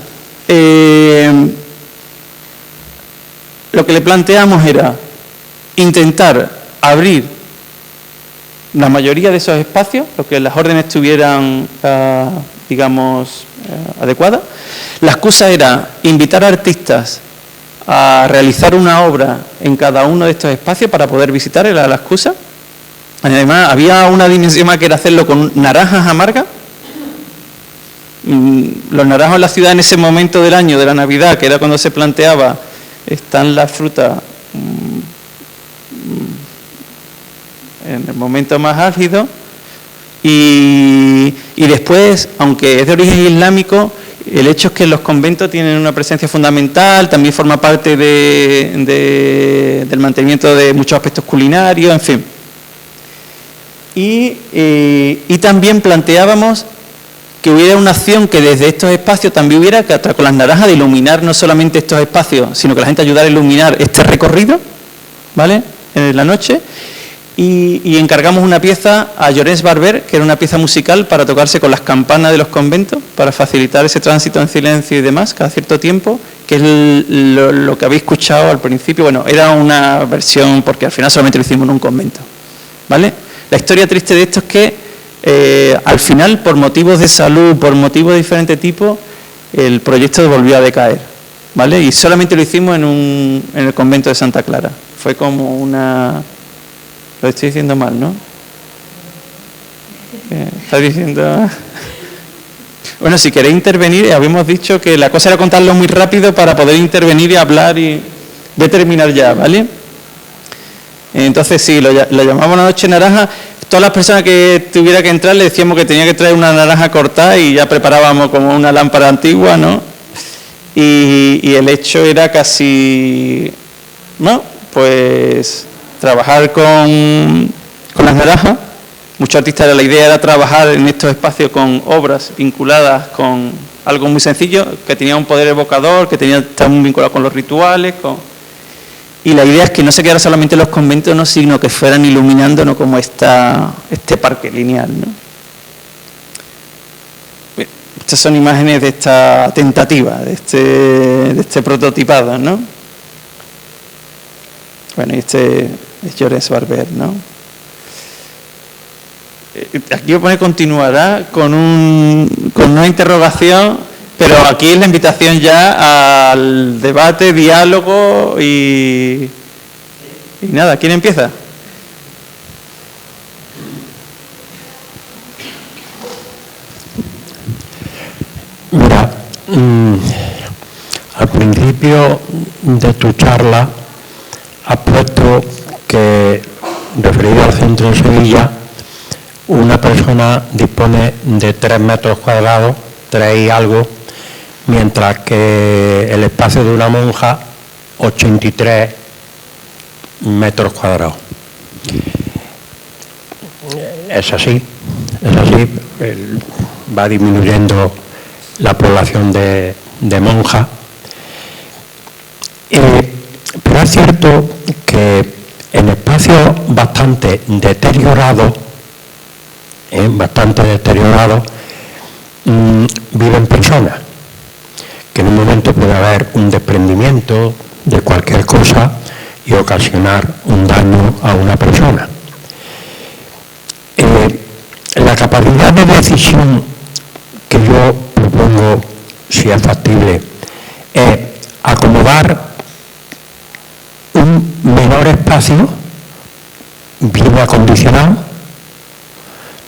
Lo que le planteamos era intentar abrir la mayoría de esos espacios, lo que las órdenes estuvieran, digamos, adecuadas. La excusa era invitar a artistas a realizar una obra en cada uno de estos espacios para poder visitar, era la excusa. Además, había una dimensión más que era hacerlo con naranjas amargas. Los naranjos en la ciudad en ese momento del año, de la Navidad, que era cuando se planteaba, están las frutas en el momento más álgido. Y después, aunque es de origen islámico, el hecho es que los conventos tienen una presencia fundamental, también forma parte del mantenimiento de muchos aspectos culinarios, en fin. Y también planteábamos que hubiera una acción que desde estos espacios también hubiera, que con las naranjas, de iluminar no solamente estos espacios, sino que la gente ayudara a iluminar este recorrido, ¿vale?, en la noche. Y encargamos una pieza a Llorens Barber, que era una pieza musical para tocarse con las campanas de los conventos, para facilitar ese tránsito en silencio y demás, cada cierto tiempo, que es lo que habéis escuchado al principio. Bueno, era una versión, porque al final solamente lo hicimos en un convento, ¿vale? La historia triste de esto es que al final, por motivos de salud, por motivos de diferente tipo, el proyecto volvió a decaer, ¿vale? Y solamente lo hicimos en el convento de Santa Clara. Fue como una... Lo estoy diciendo mal, ¿no? ¿Estás diciendo...? Bueno, si queréis intervenir, habíamos dicho que la cosa era contarlo muy rápido para poder intervenir y hablar y determinar ya, ¿vale? Entonces sí, lo llamamos la noche naranja. Todas las personas que tuviera que entrar le decíamos que tenía que traer una naranja cortada y ya preparábamos como una lámpara antigua, ¿no? Y el hecho era casi... ¿no? Pues... trabajar con las naranjas. Muchos artistas, la idea era trabajar en estos espacios con obras vinculadas con algo muy sencillo, que tenía un poder evocador, que estaba muy vinculado con los rituales. Y la idea es que no se quedara solamente en los conventos, ¿no?, sino que fueran iluminando, ¿no?, como este parque lineal, ¿no? Bien, estas son imágenes de esta tentativa, de este prototipado, ¿no? Bueno, y este es Llorens Barber, ¿no? Aquí voy a poner continuará con una interrogación, pero aquí es la invitación ya al debate, diálogo y nada. ¿Quién empieza? Mira, al principio de tu charla has puesto que, referido al centro de Sevilla, una persona dispone de 3 metros cuadrados, 3 y algo, mientras que el espacio de una monja, 83 metros cuadrados. Es así, va disminuyendo la población de monjas. Pero es cierto que en espacios bastante deteriorados, viven personas, que en un momento puede haber un desprendimiento de cualquier cosa y ocasionar un daño a una persona. La capacidad de decisión que yo propongo, si es factible, es acomodar un menor espacio bien acondicionado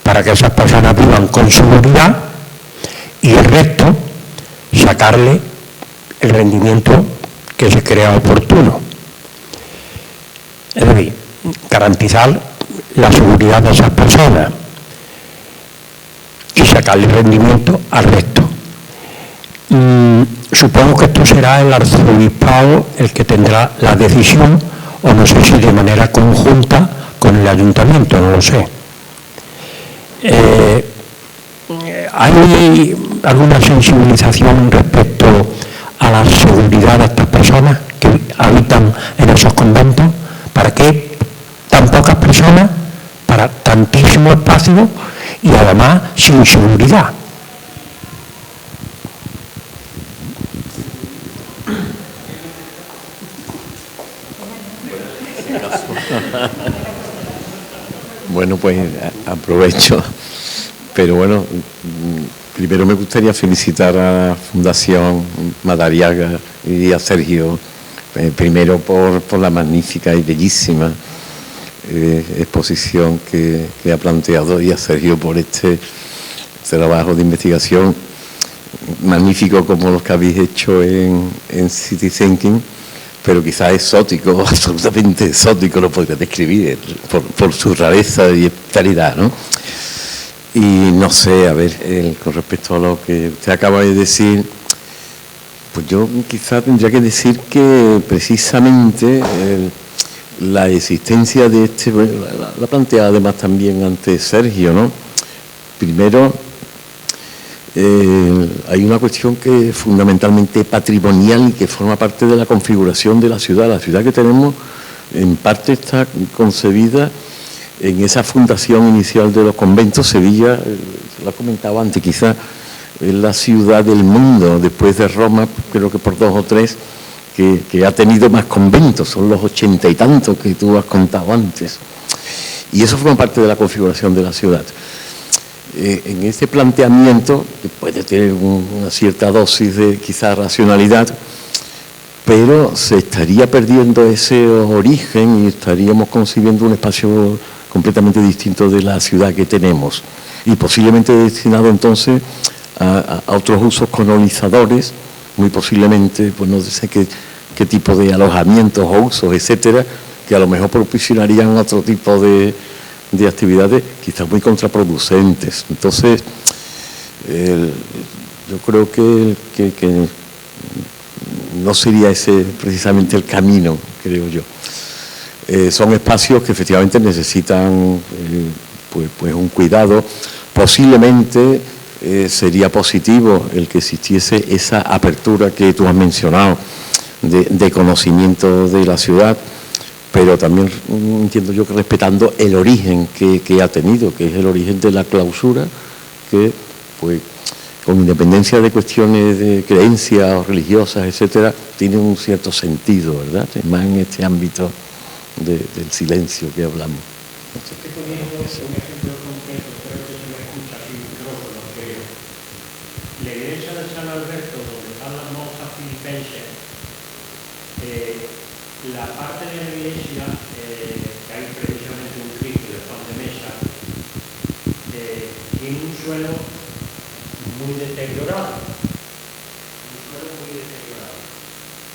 para que esas personas vivan con seguridad y el resto sacarle el rendimiento que se crea oportuno. Es decir, garantizar la seguridad de esas personas y sacarle el rendimiento al resto. Supongo que esto será el arzobispado el que tendrá la decisión, o no sé si de manera conjunta con el ayuntamiento, no lo sé. ¿hay alguna sensibilización respecto a la seguridad de estas personas que habitan en esos conventos? ¿Para qué tan pocas personas para tantísimo espacio y además sin seguridad? Bueno, pues aprovecho, pero bueno, primero me gustaría felicitar a la Fundación Madariaga y a Sergio, primero por la magnífica y bellísima exposición que ha planteado, y a Sergio por este trabajo de investigación magnífico como los que habéis hecho en City Thinking, pero quizás exótico, absolutamente exótico, lo podría describir por su rareza y claridad, ¿no? Y no sé, a ver, con respecto a lo que usted acaba de decir, pues yo quizás tendría que decir que precisamente la existencia de este, bueno, la plantea además también ante Sergio, ¿no? Primero, hay una cuestión que es fundamentalmente patrimonial y que forma parte de la configuración de la ciudad. La ciudad que tenemos en parte está concebida en esa fundación inicial de los conventos. Sevilla, lo he comentado antes, quizás es la ciudad del mundo, después de Roma, creo que por 2 o 3, que ha tenido más conventos, son los 80 y tantos que tú has contado antes. Y eso forma parte de la configuración de la ciudad. En este planteamiento, que puede tener una cierta dosis de quizá racionalidad, pero se estaría perdiendo ese origen y estaríamos concibiendo un espacio completamente distinto de la ciudad que tenemos, y posiblemente destinado entonces a otros usos colonizadores, muy posiblemente, pues no sé qué tipo de alojamientos o usos, etcétera, que a lo mejor propiciarían otro tipo de actividades quizás muy contraproducentes. Entonces, yo creo que no sería ese precisamente el camino, creo yo. Son espacios que efectivamente necesitan pues un cuidado. Posiblemente sería positivo el que existiese esa apertura que tú has mencionado de conocimiento de la ciudad, pero también entiendo yo que respetando el origen que ha tenido, que es el origen de la clausura, que pues con independencia de cuestiones de creencias religiosas, etcétera, tiene un cierto sentido, ¿verdad? Más en este ámbito del silencio que hablamos. No sé. Un ejemplo concreto, creo que se me escucha sin micrófono, creo. La iglesia de San Alberto, donde están las monjas filipenses, la parte de la iglesia, que hay precisamente un Cristo de pan de mesa, tiene un suelo muy deteriorado.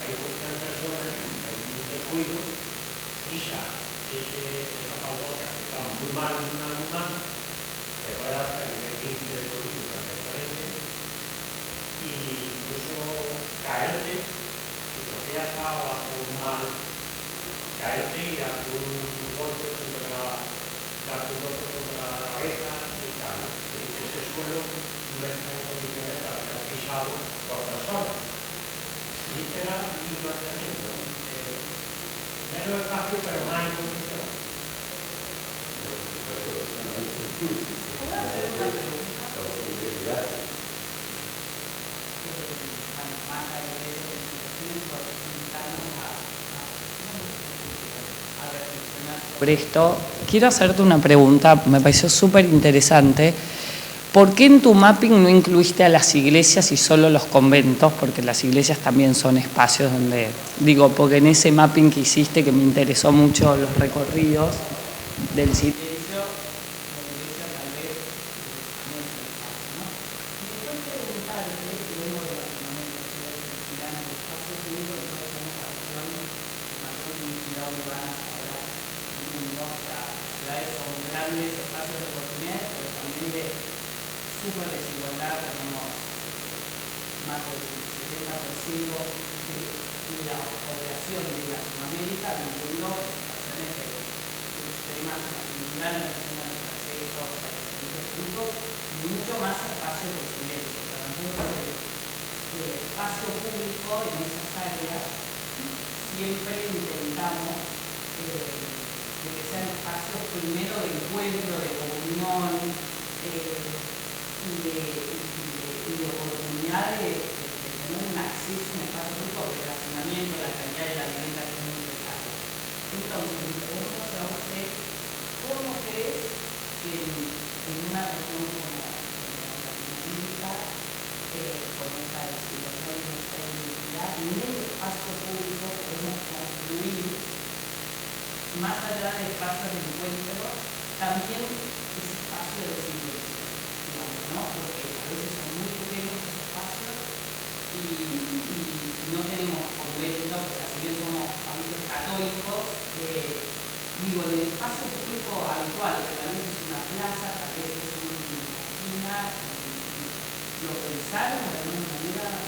Hay muchas personas, hay un descuido, quizá esa palabra está muy mal en una humana, se va a dar hasta el 15 de política, y incluso caerte, si lo que has dado a un mal, caerte y a un golpe contra la cabeza y tal. Ese suelo no está en condiciones para ser pisado por personas. Y será un planteamiento. Menos espacio, pero más en condiciones. Sobre esto, quiero hacerte una pregunta, me pareció súper interesante. ¿Por qué en tu mapping no incluiste a las iglesias y solo los conventos? Porque las iglesias también son espacios donde, digo, porque en ese mapping que hiciste, que me interesó mucho los recorridos del silencio, la iglesia tal vez no es el espacio, ¿no? Y después preguntarte, que vengo de Latinoamérica, estudiando espacios públicos, entonces tenemos acción mayor identidad urbana ahora en el mundo. Las ciudades son grandes espacios de oportunidades, pero también de super desigualdad. Tenemos más del 70% de la población de Latinoamérica viviendo en situaciones de extrema cultural, en acceso a servicios públicos mucho más espacio de silencio. Para nosotros el espacio público en esas áreas siempre intentamos que sean espacios primero de encuentro, de comunión y de oportunidad de tener un acceso a un espacio público de relacionamiento, la calidad de la vivienda que es muy necesario. Entonces, mi pregunta a usted, ¿cómo crees que en una región como Latinoamérica, con esta situación y esta identidad, en el espacio público podemos construir, más allá de espacios de encuentro, también ese espacio de silencio, digamos, ¿no? Porque a veces son muy pequeños esos espacios y no tenemos conventos, o sea, si bien somos familias católicos, digo, en el espacio público habitual, que tal vez es una plaza, tal vez es una esquina, lo pensaron de alguna manera.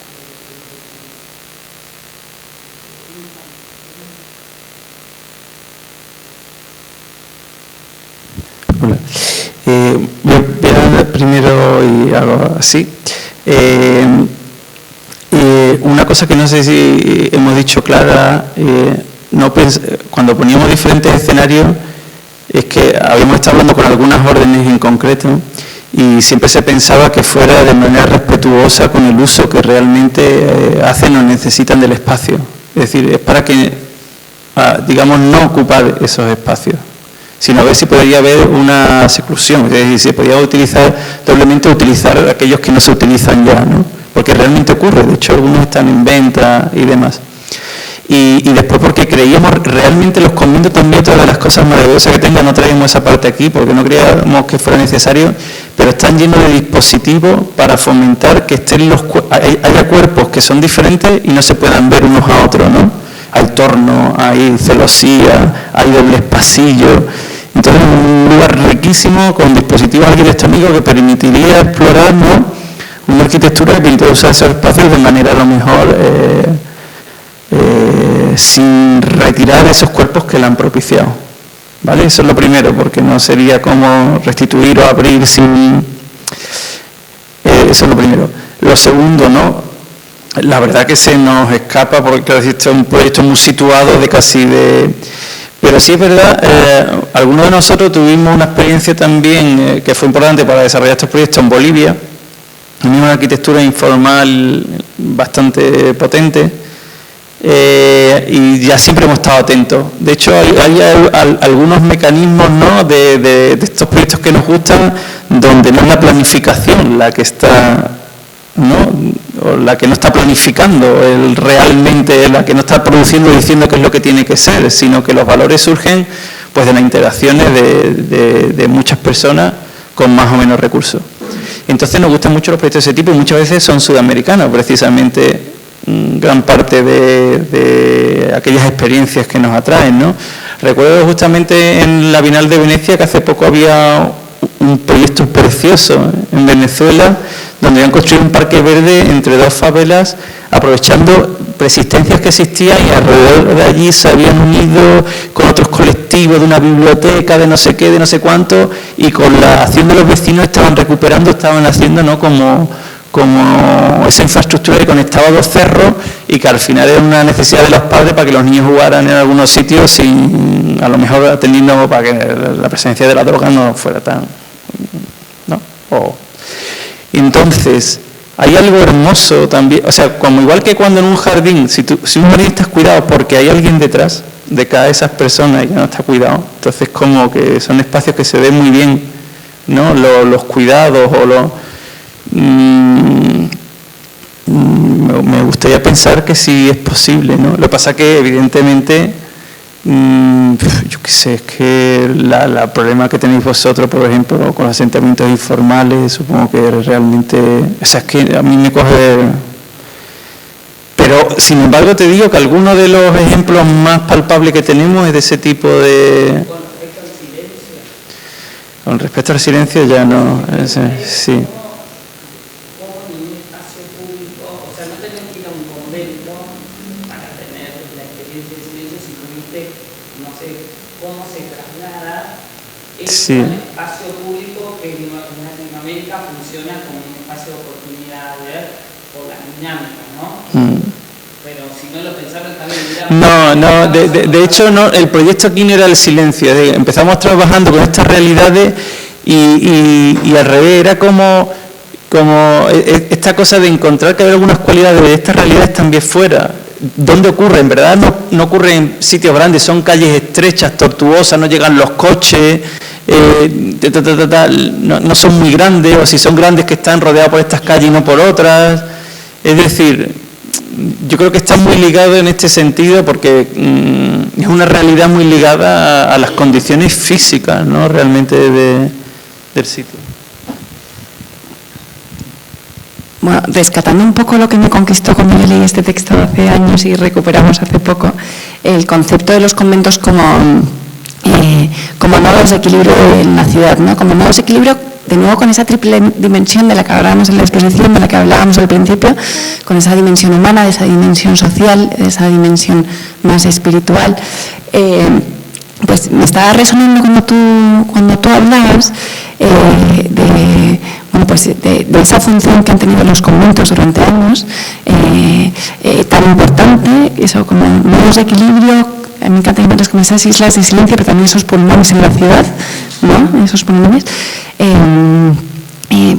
Hola. Voy a hablar primero y algo así. Una cosa que no sé si hemos dicho clara, cuando poníamos diferentes escenarios, es que habíamos estado hablando con algunas órdenes en concreto y siempre se pensaba que fuera de manera respetuosa con el uso que realmente hacen o necesitan del espacio. Es decir, es para que, digamos, no ocupar esos espacios, sino a ver si podría haber una seclusión, es decir, si podía utilizar aquellos que no se utilizan ya, ¿no? Porque realmente ocurre, de hecho algunos están en venta y demás. Y después porque creíamos realmente los conventos también, todas las cosas maravillosas que tengan, no traíamos esa parte aquí porque no creíamos que fuera necesario, pero están llenos de dispositivos para fomentar que haya cuerpos que son diferentes y no se puedan ver unos a otros, ¿no? Hay torno, hay celosía, hay dobles pasillos. Entonces un lugar riquísimo con dispositivos arquitectónicos que permitiría explorar, ¿no?, una arquitectura que introduce esos espacios de manera a lo mejor sin retirar esos cuerpos que la han propiciado. ¿Vale? Eso es lo primero, porque no sería como restituir o abrir sin... eso es lo primero. Lo segundo, ¿no? La verdad que se nos escapa, porque claro, este es un proyecto muy situado de casi de... Pero sí es verdad, algunos de nosotros tuvimos una experiencia también que fue importante para desarrollar estos proyectos en Bolivia. Tenía una arquitectura informal bastante potente y ya siempre hemos estado atentos. De hecho, hay algunos mecanismos, ¿no?, de estos proyectos que nos gustan, donde no es la planificación la que está, ¿no?, o la que no está planificando, realmente la que no está produciendo y diciendo qué es lo que tiene que ser, sino que los valores surgen pues de las interacciones de muchas personas con más o menos recursos. Entonces nos gustan mucho los proyectos de ese tipo y muchas veces son sudamericanos, precisamente gran parte de aquellas experiencias que nos atraen, ¿no? Recuerdo justamente en la Bienal de Venecia que hace poco había un proyecto precioso en Venezuela donde habían construido un parque verde entre dos favelas aprovechando preexistencias que existían y alrededor de allí se habían unido con otros colectivos de una biblioteca de no sé qué, de no sé cuánto, y con la acción de los vecinos estaban haciendo, ¿no?, como esa infraestructura que conectaba dos cerros y que al final era una necesidad de los padres para que los niños jugaran en algunos sitios sin, a lo mejor atendiendo para que la presencia de la droga no fuera tan, ¿no? Entonces, hay algo hermoso también, o sea, como igual que cuando en un jardín, si un jardín está cuidado porque hay alguien detrás de cada de esas personas y que no está cuidado, entonces como que son espacios que se ven muy bien, ¿no?, los cuidados o los... me gustaría pensar que sí es posible, ¿no? Lo que pasa que evidentemente yo qué sé, es que el problema que tenéis vosotros, por ejemplo, con los asentamientos informales, supongo que realmente, o sea, es que a mí me coge... Pero, sin embargo, te digo que algunos de los ejemplos más palpables que tenemos es de ese tipo de... Con respecto al silencio ya no, sí. Sí. El espacio público que una Latinoamérica funciona como un espacio de oportunidades por la dinámica, ¿no? Pero si no lo pensaron también... De hecho, no, el proyecto aquí no era el silencio. Empezamos trabajando con estas realidades y al revés, era como esta cosa de encontrar que hay algunas cualidades de estas realidades también fuera. ¿Dónde ocurre? En verdad no ocurre en sitios grandes, son calles estrechas, tortuosas, no llegan los coches, no son muy grandes, o si son grandes que están rodeados por estas calles y no por otras. Es decir, yo creo que está muy ligado en este sentido porque es una realidad muy ligada a las condiciones físicas, ¿no? Realmente del sitio. Bueno, rescatando un poco lo que me conquistó cuando yo leí este texto hace años y recuperamos hace poco, el concepto de los conventos como nodos de equilibrio en la ciudad, ¿no? Como nodos de equilibrio, de nuevo con esa triple dimensión de la que hablábamos en la exposición, de la que hablábamos al principio, con esa dimensión humana, de esa dimensión social, de esa dimensión más espiritual. Pues me estaba resonando cuando tú hablabas de esa función que han tenido los conventos durante años, tan importante, eso como nodos de equilibrio. A mí me encantan como esas islas de silencio, pero también esos pulmones en la ciudad, ¿no? Esos pulmones,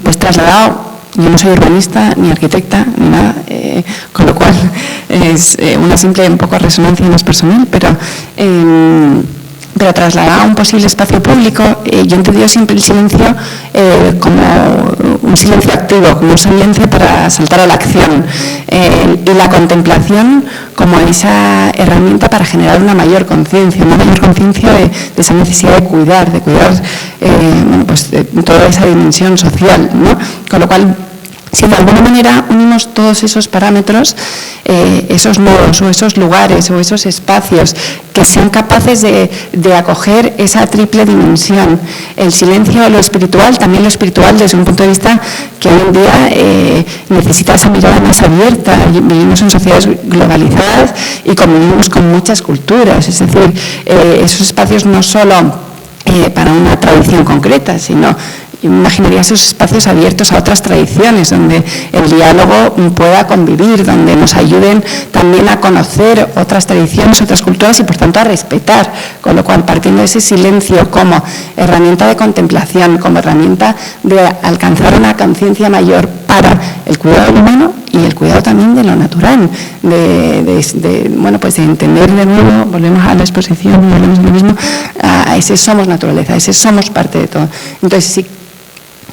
pues trasladado. Yo no soy urbanista, ni arquitecta, ni nada, con lo cual es una simple un poco resonancia más personal, pero trasladado a un posible espacio público, yo he entendido siempre el silencio como un silencio activo, como un silencio para saltar a la acción, y la contemplación como esa herramienta para generar una mayor conciencia de esa necesidad de cuidar pues, de toda esa dimensión social, ¿no? Con lo cual, si de alguna manera unimos todos esos parámetros, esos nodos o esos lugares o esos espacios que sean capaces de acoger esa triple dimensión, el silencio, lo espiritual, también lo espiritual desde un punto de vista que hoy en día necesita esa mirada más abierta. Vivimos en sociedades globalizadas y convivimos con muchas culturas, es decir, esos espacios no solo para una tradición concreta, sino yo me imaginaría esos espacios abiertos a otras tradiciones, donde el diálogo pueda convivir, donde nos ayuden también a conocer otras tradiciones, otras culturas y por tanto a respetar, con lo cual partiendo de ese silencio como herramienta de contemplación, como herramienta de alcanzar una conciencia mayor para el cuidado humano y el cuidado también de lo natural, pues de entender de nuevo, volvemos a la exposición, volvemos a lo mismo, a ese somos naturaleza, a ese somos parte de todo. Entonces, sí,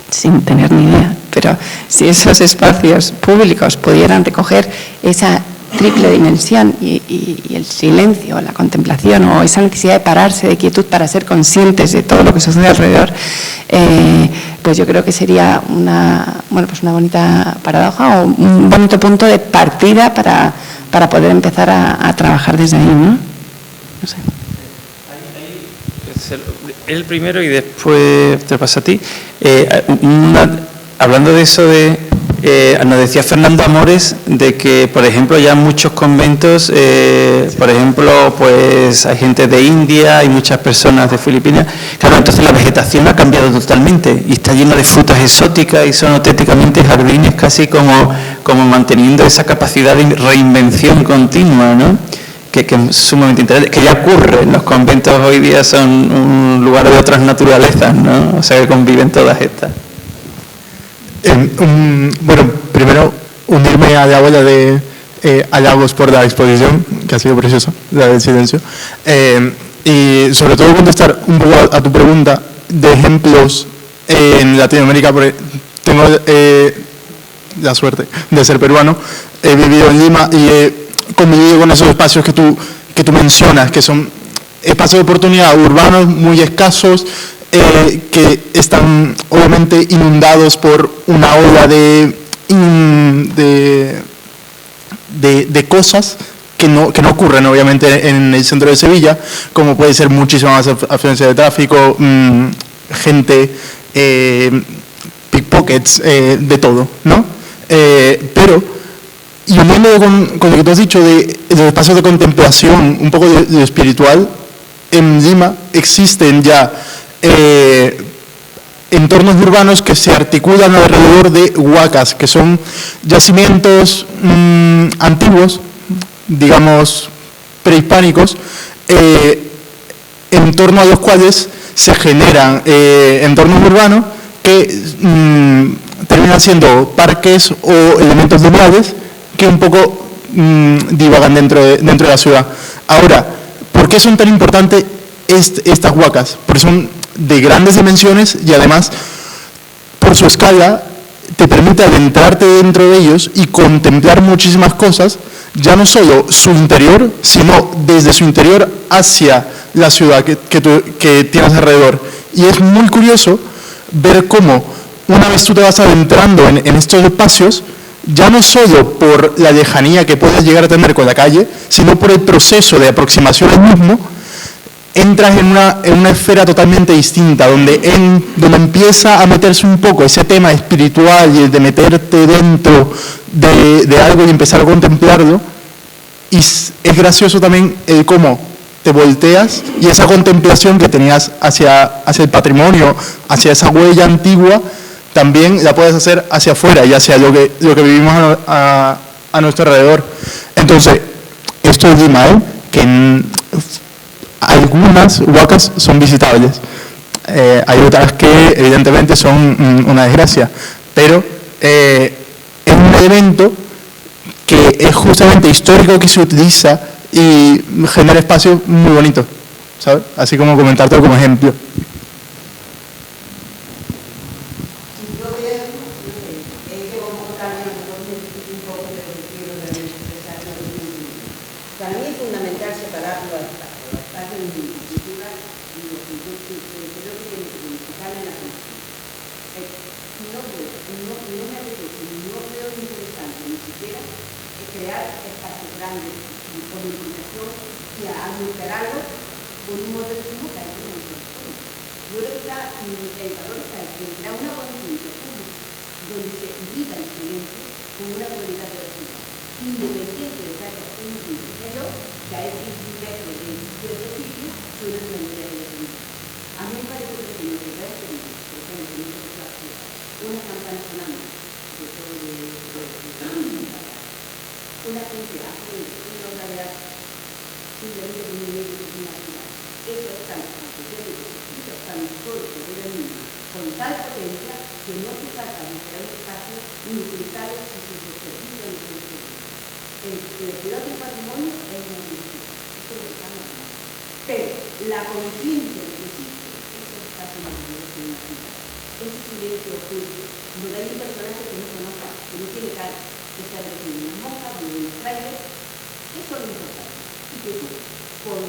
sin tener ni idea, pero si esos espacios públicos pudieran recoger esa triple dimensión y el silencio, la contemplación o esa necesidad de pararse, de quietud para ser conscientes de todo lo que sucede alrededor, pues yo creo que sería una bonita paradoja o un bonito punto de partida para poder empezar a trabajar desde ahí, ¿no? No sé. El primero y después te pasa a ti. Hablando de eso, nos decía Fernando Amores de que, por ejemplo, ya en muchos conventos, por ejemplo, pues hay gente de India, hay muchas personas de Filipinas. Claro, entonces la vegetación ha cambiado totalmente y está llena de frutas exóticas y son auténticamente jardines casi como manteniendo esa capacidad de reinvención continua, ¿no? Que es sumamente interesante, que ya ocurre. Los conventos hoy día son un lugar de otras naturalezas, ¿no? O sea, que conviven todas estas. Bueno, primero, unirme a la ola de halagos por la exposición, que ha sido preciosa, la del silencio. Y sobre todo contestar un poco a tu pregunta de ejemplos en Latinoamérica, porque tengo la suerte de ser peruano, he vivido en Lima y he convivido con esos espacios que tú mencionas, que son espacios de oportunidad urbanos muy escasos, que están obviamente inundados por una ola de cosas que no ocurren obviamente en el centro de Sevilla, como puede ser muchísima más afluencia de tráfico, gente, pickpockets, de todo, ¿no? Pero y uniendo con lo que tú has dicho de los espacios de contemplación, un poco de espiritual, en Lima existen ya entornos urbanos que se articulan alrededor de huacas, que son yacimientos antiguos, digamos prehispánicos, en torno a los cuales se generan entornos urbanos que terminan siendo parques o elementos lineales que un poco divagan dentro de la ciudad. Ahora, ¿por qué son tan importantes estas huacas? Porque son de grandes dimensiones y además, por su escala, te permite adentrarte dentro de ellos y contemplar muchísimas cosas, ya no solo su interior, sino desde su interior hacia la ciudad que tienes alrededor. Y es muy curioso ver cómo, una vez tú te vas adentrando en estos espacios, ya no solo por la lejanía que puedes llegar a tener con la calle, sino por el proceso de aproximación al mismo, entras en una esfera totalmente distinta, donde empieza a meterse un poco ese tema espiritual y el de meterte dentro de algo y empezar a contemplarlo. Y es gracioso también cómo te volteas y esa contemplación que tenías hacia el patrimonio, hacia esa huella antigua, también la puedes hacer hacia afuera y hacia lo que vivimos a nuestro alrededor. Entonces, esto es Lima, que algunas huacas son visitables. Hay otras que evidentemente son una desgracia, pero es un elemento que es justamente histórico, que se utiliza y genera espacios muy bonitos, ¿sabes? Así como comentarte como ejemplo. Para mí es fundamental separarlo al espacio de cultura y lo que creo que tiene que unificar en la cultura. No me apetece, no veo interesante ni siquiera crear espacios grandes con implicación y a alterarlo con un modernismo que hay en el sector. Yo creo que el valor está en crear una conciencia pública donde se viva el silencio con una cualidad de la ciudad, independiente de cada individuo. Que hay que privilegio de ciertos sitios sobre el privilegio de vida. A mí me parece que tiene que ver con, por ejemplo, una campana sonando de todo una gente hace una realidad simplemente de un nivel de una ciudad. Eso es tan pequeño que se escucha tan solo por el mismo, con tal potencia que no se trata de crear un espacio ni utilizar si se servicio ni se el cuidado del patrimonio es una necesidad, eso es lo que estamos hablando. Pero la conciencia de que existe ese espacio maravilloso en la ciudad, ese silencio oculto, donde hay un personaje que no conozca, que no tiene cara, que está en una monja, donde en trailer, eso es lo importante. Y que tú, por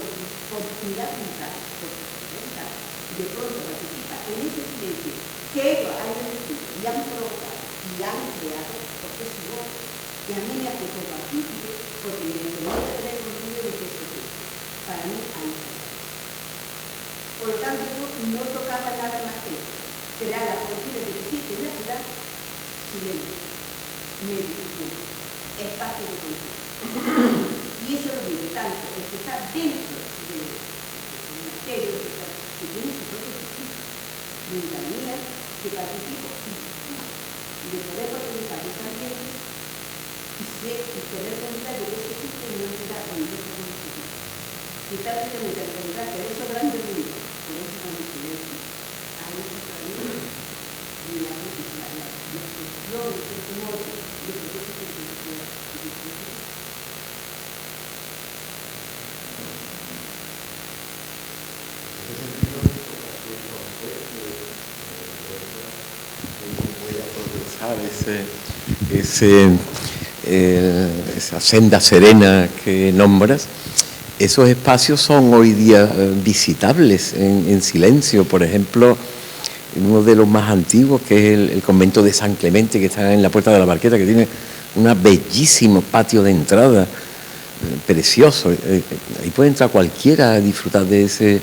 mirar mental, de pronto participa en ese silencio que ellos han elegido y han provocado y han creado, porque es su voz. Y a mí me hace partícipe porque me permite tener conciencia de que esto es. Para mí hay que hacer. Por lo tanto, yo no tocaba nada más que crear la conciencia de que existe en la ciudad silencio, meditación, espacio de conciencia. Y eso lo vive tanto el que está dentro del ministerio, que tiene su propio sentido, mientras mía, que participo de poder utilizar ese ambiente y tener cuenta de que existe una ciudad donde no se conoce. Quizás se me interpreta que eso grande ruido, pero eso no es silencio. Hay muchos caminos y la expresión de este modo de proceso de cultura. Esa senda serena que nombras, esos espacios son hoy día visitables en silencio. Por ejemplo, uno de los más antiguos, que es el convento de San Clemente, que está en la Puerta de la Barqueta, que tiene un bellísimo patio de entrada, precioso. Ahí puede entrar cualquiera a disfrutar de ese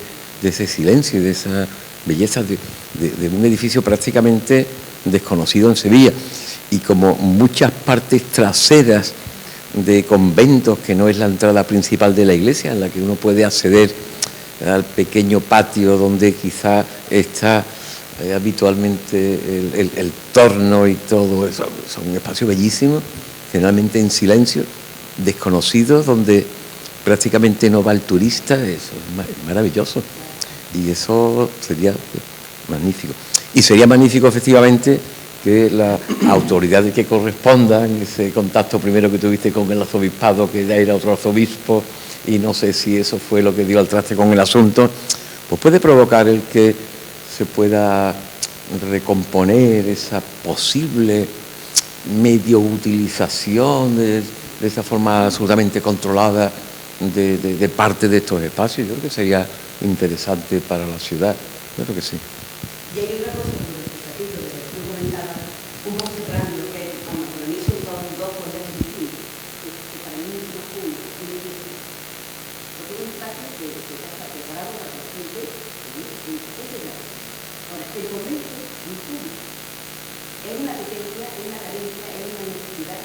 silencio y de esa belleza de un edificio prácticamente desconocido en Sevilla. Y como muchas partes traseras de conventos, que no es la entrada principal de la iglesia, en la que uno puede acceder al pequeño patio donde quizá está habitualmente el torno y todo eso. Son un espacio bellísimo, generalmente en silencio, desconocidos, donde prácticamente no va el turista. Eso es maravilloso. Y eso sería magnífico. Y sería magnífico, efectivamente, que las autoridades que correspondan, ese contacto primero que tuviste con el arzobispado, que ya era otro arzobispo, y no sé si eso fue lo que dio al traste con el asunto, pues puede provocar el que se pueda recomponer esa posible medio utilización de esa forma absolutamente controlada de parte de estos espacios. Yo creo que sería interesante para la ciudad. Yo creo que sí. Y hay una cosa que los capítulos que tú comentabas, un poco cerrando lo que es, cuando para mí son dos poderes distintos, que para mí es una junta, porque es un espacio que ya está preparado para que la gente vea. Ahora, el convento no es público, es una pequeña, es una carencia, es una necesidad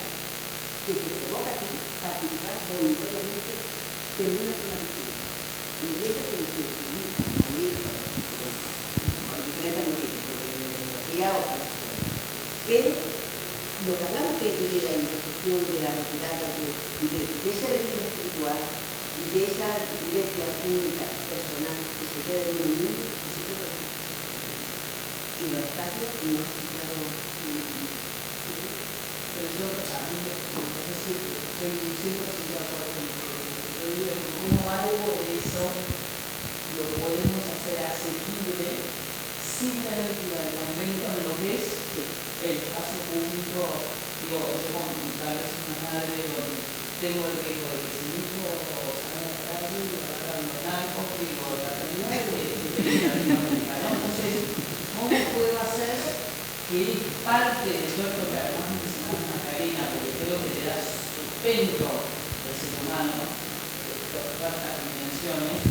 que te provoca a ti participar voluntariamente en una sola visión. Y eso es lo que a mí, pero lo que hablamos que de la intersección de la retirada de ese registro espiritual y de esa vivencia única personal que se queda en un mundo que se queda y los espacios no se quedan pero yo a mí no sé si estoy diciendo si yo como algo de eso lo podemos hacer asequible sin tener que ir al convento en lo que es el espacio público. Digo, yo tal vez una madre donde tengo el riesgo de que si mi hijo sale a la calle y va a estar en los blancos, digo, la realidad es de Latinoamérica, ¿no? Entonces, ¿cómo puedo hacer que parte de todo esto que además mencionamos a Karina, porque creo que te da sustento del ser humano, de todas las dimensiones,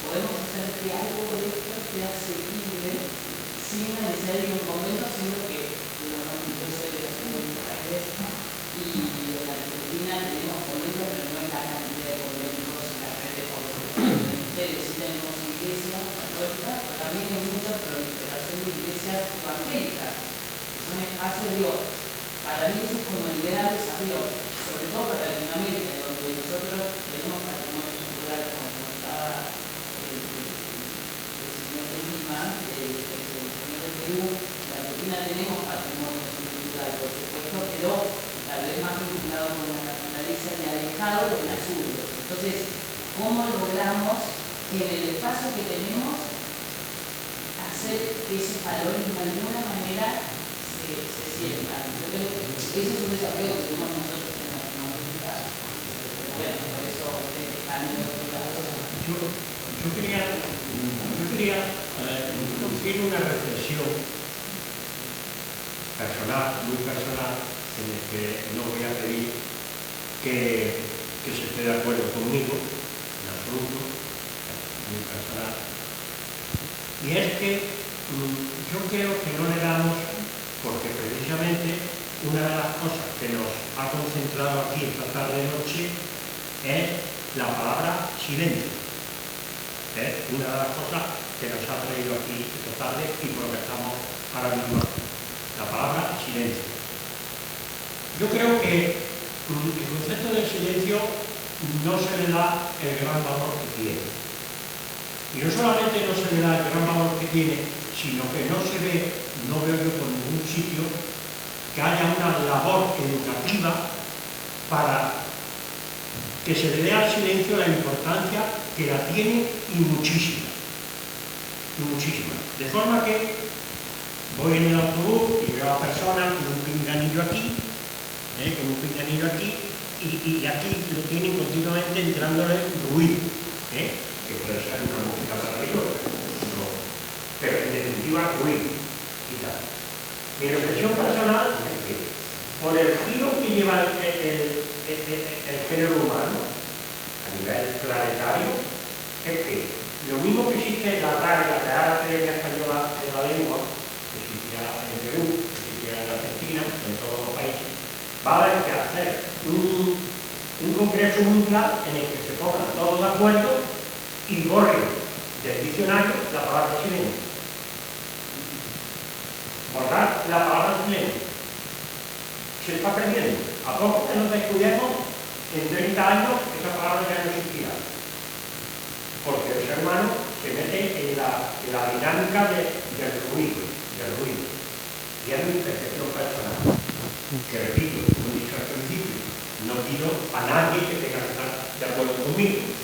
podemos hacer que algo de esto sea asequible sin la necesidad de un convento, sino que yo soy de la ciudad de Buenos y en la Argentina tenemos conventos, pero no es la cantidad de conventos en la red de conventos. Sí tenemos iglesias católicas, pero también hay mucha proliferación de iglesias evangélicas, que son espacios, digo, para mí eso es como el gran desafío, sobre todo para Latinoamérica, donde nosotros tenemos patrimonio cultural como contaba el señor de Lima, la Argentina tenemos patrimonio cultural, por supuesto, pero tal vez más vinculado con la naturaleza y alejado de las urbes. Entonces, ¿cómo logramos que en el espacio que tenemos hacer que esos valores de alguna manera se sientan? Yo creo que ese es un desafío que tenemos nosotros en Latinoamérica. Bueno, por eso han ido otros lados. Yo quería hacer una reflexión personal, muy personal, en el que no voy a pedir que se esté de acuerdo conmigo, en absoluto, muy personal. Y es que yo creo que no le damos, porque precisamente una de las cosas que nos ha concentrado aquí esta tarde-noche es la palabra silencio. Es una de las cosas que nos ha traído aquí esta tarde y por lo que estamos ahora mismo aquí. La palabra silencio. Yo creo que el concepto del silencio no se le da el gran valor que tiene. Y no solamente no se le da el gran valor que tiene, sino que no veo yo por ningún sitio que haya una labor educativa para que se le dé al silencio la importancia que la tiene y muchísima. De forma que voy en el autobús y veo a personas con un pinganillo aquí, y aquí lo tienen continuamente entrándole ruido, que puede ser una música maravillosa, pero en definitiva ruido y tal. Mi reflexión personal es que por el giro que lleva el género humano a nivel planetario, es que lo mismo que existe en la RAE, la Real Academia Española de la Lengua, que existía en Perú, que existía en Argentina, en todos los países, va a haber que hacer un congreso mundial en el que se pongan todos de acuerdo y borren del diccionario la palabra silencio. Borrar la palabra silencio. Se está perdiendo. A poco que nos descuidemos, en 30 años esa palabra ya no existirá. Porque el ser humano se mete en la dinámica del ruido. Y es mi percepción personal. Que repito, como he dicho al principio, no pido a nadie que tenga que estar de acuerdo conmigo.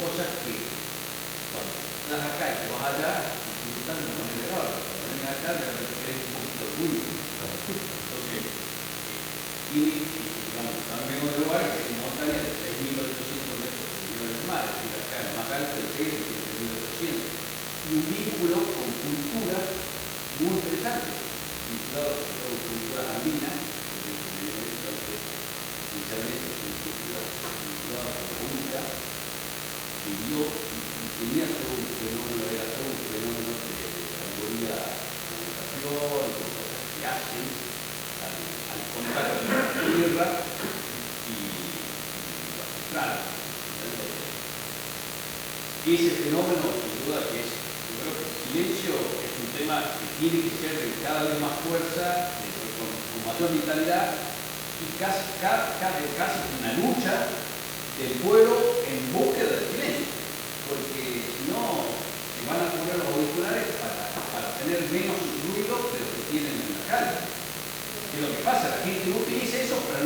cosas que cuando estás acá y te vas allá, disfrutan de manera grave. Cuando vengan acá de repente un poquito de ruido. Entonces, digamos, también vengo de lugares que tienen montañas de 6.800 metros de nivel del mar, es decir, acá el más alto del 6 es 7.800. Y un vínculo con cultura muy interesante, vinculado con cultura andina, inicialmente vinculado con la única, vivió y tenía todo un fenómeno, era todo un fenómeno de alegoría de comunicación, de cosas que hacen al contacto con la tierra y claro. Ese fenómeno, sin duda, que es, yo creo que el silencio es un tema que tiene que ser de cada vez más fuerza, con mayor vitalidad, y casi una lucha del pueblo en búsqueda del silencio, porque si no, se van a poner los auriculares para tener menos ruido de lo que tienen en la calle. Y lo que pasa, la gente utiliza eso para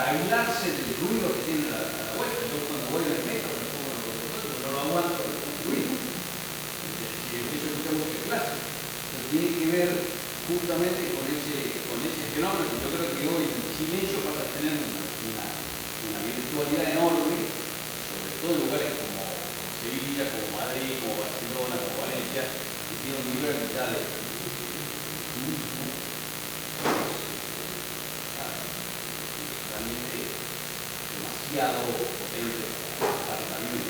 aislarse del ruido que tiene a la vuelta. Yo cuando voy en el metro, no lo aguanto el ruido. Eso es un de clase. Pero tiene que ver justamente con ese fenómeno. Yo creo que hoy el silencio pasa a tener una virtualidad enorme, sobre todo en lugares como Sevilla, como Madrid, como Barcelona, como Valencia, que tienen un nivel vital realmente demasiado potente para la vida.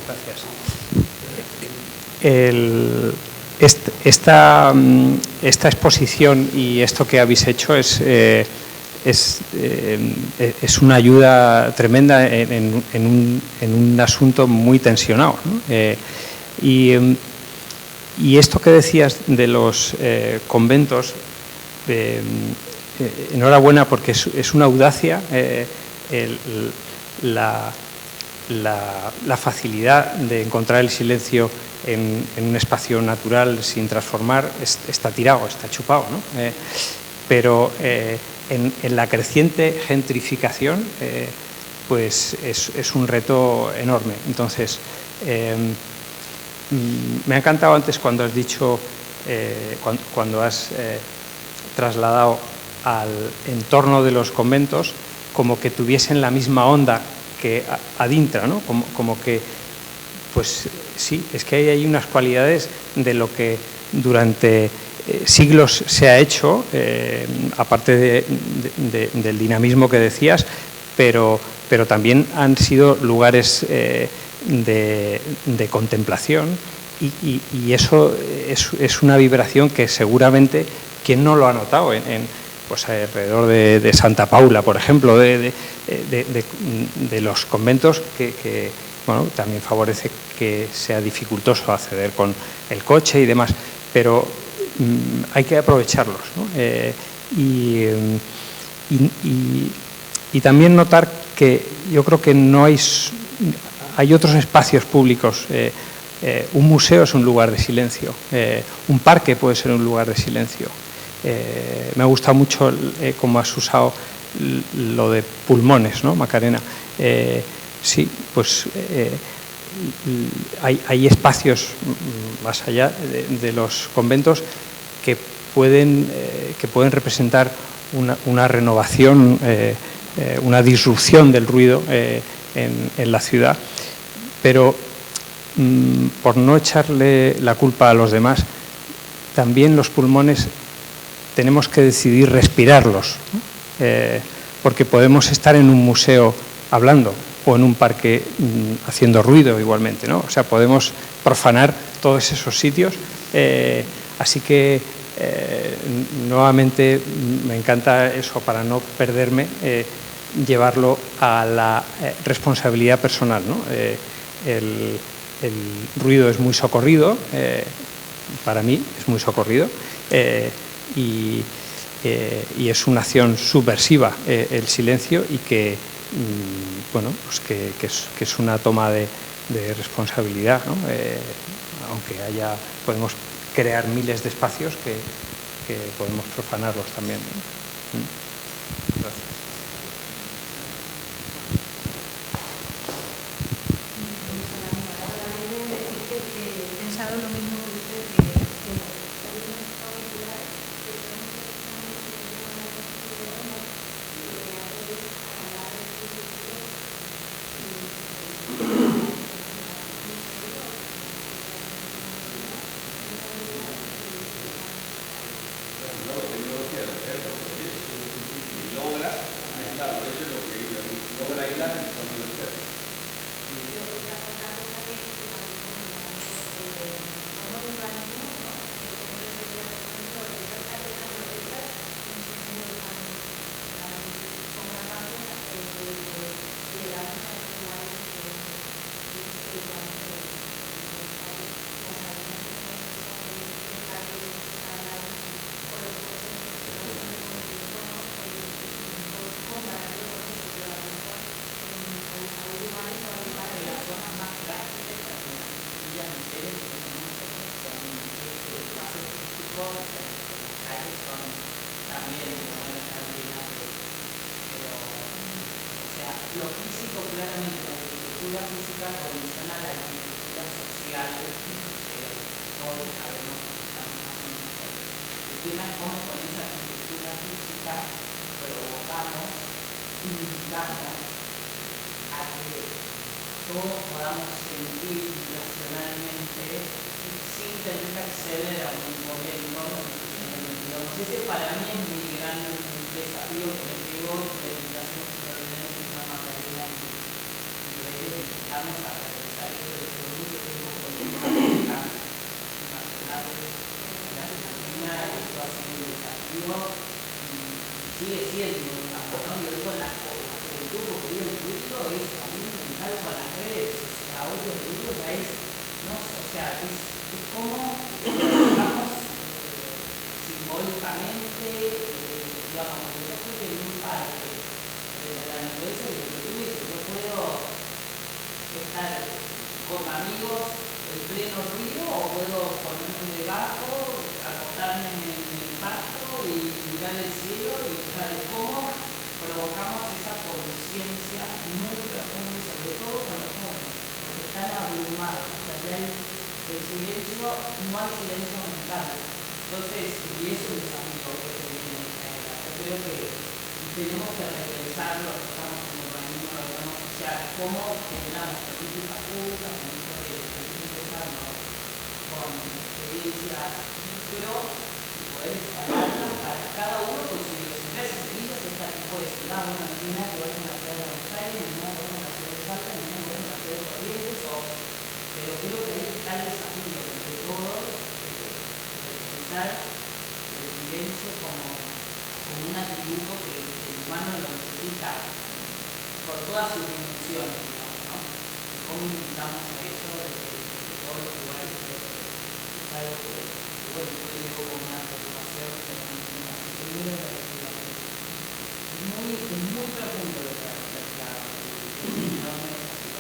Gracias. Esta exposición y esto que habéis hecho es una ayuda tremenda en un asunto muy tensionado, ¿no? Y esto que decías de los conventos, enhorabuena porque es una audacia la facilidad de encontrar el silencio en un espacio natural sin transformar. Está tirado, está chupado, ¿no? Pero en la creciente gentrificación pues es un reto enorme. Entonces me ha encantado antes cuando has dicho cuando has trasladado al entorno de los conventos como que tuviesen la misma onda que Adintra, ¿no? Como que, pues sí, es que hay unas cualidades de lo que durante siglos se ha hecho, aparte del dinamismo que decías, pero también han sido lugares de contemplación y eso es una vibración que seguramente quien no lo ha notado pues alrededor de Santa Paula, por ejemplo, de los conventos que bueno, también favorece que sea dificultoso acceder con el coche y demás, pero hay que aprovecharlos, ¿no? Y también notar que yo creo que no hay otros espacios públicos. Un museo es un lugar de silencio, un parque puede ser un lugar de silencio. Me ha gustado mucho cómo has usado lo de pulmones, ¿no, Macarena? Sí, pues hay espacios más allá de los conventos que pueden representar una renovación, una disrupción del ruido en la ciudad, pero por no echarle la culpa a los demás, también los pulmones tenemos que decidir respirarlos, ¿no? Porque podemos estar en un museo hablando o en un parque haciendo ruido igualmente, ¿no? O sea, podemos profanar todos esos sitios. Así que nuevamente me encanta eso, para no perderme, llevarlo a la responsabilidad personal, ¿no? El ruido es muy socorrido, para mí es muy socorrido, y es una acción subversiva el silencio y que bueno, pues que es una toma de responsabilidad, ¿no? aunque podemos crear miles de espacios que podemos profanarlos también, ¿no? Gracias. He pensado lo mismo que usted, lo físico claramente, la arquitectura física condiciona la arquitectura social, todos sabemos que estamos haciendo. El tema es cómo con esa arquitectura física provocamos, invitamos a que todos podamos sentir racionalmente sin tener que acceder a un momento. Ese para mí es mi gran desafío que me llevo de educación extraordinaria en una Magdalena y necesitamos a regresar esto de mucho tiempo con la Argentina, esto ha sido un desafío y sigue siendo un desafío, ¿no? Yo digo, la juventud que yo incluso es también intentar con las redes, o sea, hoy los libros ya es, ¿no? O sea, es como estamos simbólicamente, digamos, yo creo que en un parque de la naturaleza y lo que tú dices, yo puedo estar con amigos en pleno río o puedo ponerme debajo, acostarme en el pasto y mirar el cielo y buscar cómo provocamos esa conciencia muy profunda y sobre todo con los jóvenes, porque están abrumados, o sea, ya el silencio, no hay silencio mental. Entonces, y eso es un desafío que tenemos que hacer. Yo creo que tenemos que repensar lo que estamos en el organismo, lo que estamos, o sea, cómo generamos políticas públicas, con experiencias micro, y poder instalarlas para cada uno con sus idiosincrasias. Semillas esta tipo de ciudad, una medina que va a una ciudad de Buenos Aires, una va a una ciudad de Salta, una va a una ciudad de Corrientes, pero creo que ahí está el desafío, entre todos, pensar el silencio como un atributo que el humano lo necesita por todas sus dimensiones, digamos, ¿no? Y cómo invitamos a eso desde todos los lugares, es algo que bueno, yo llevo como una preocupación es muy profundo lo que hace la enorme desafío.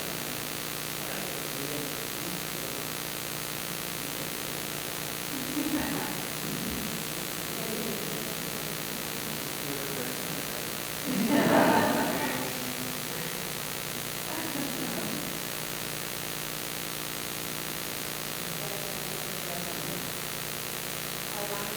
Thank you.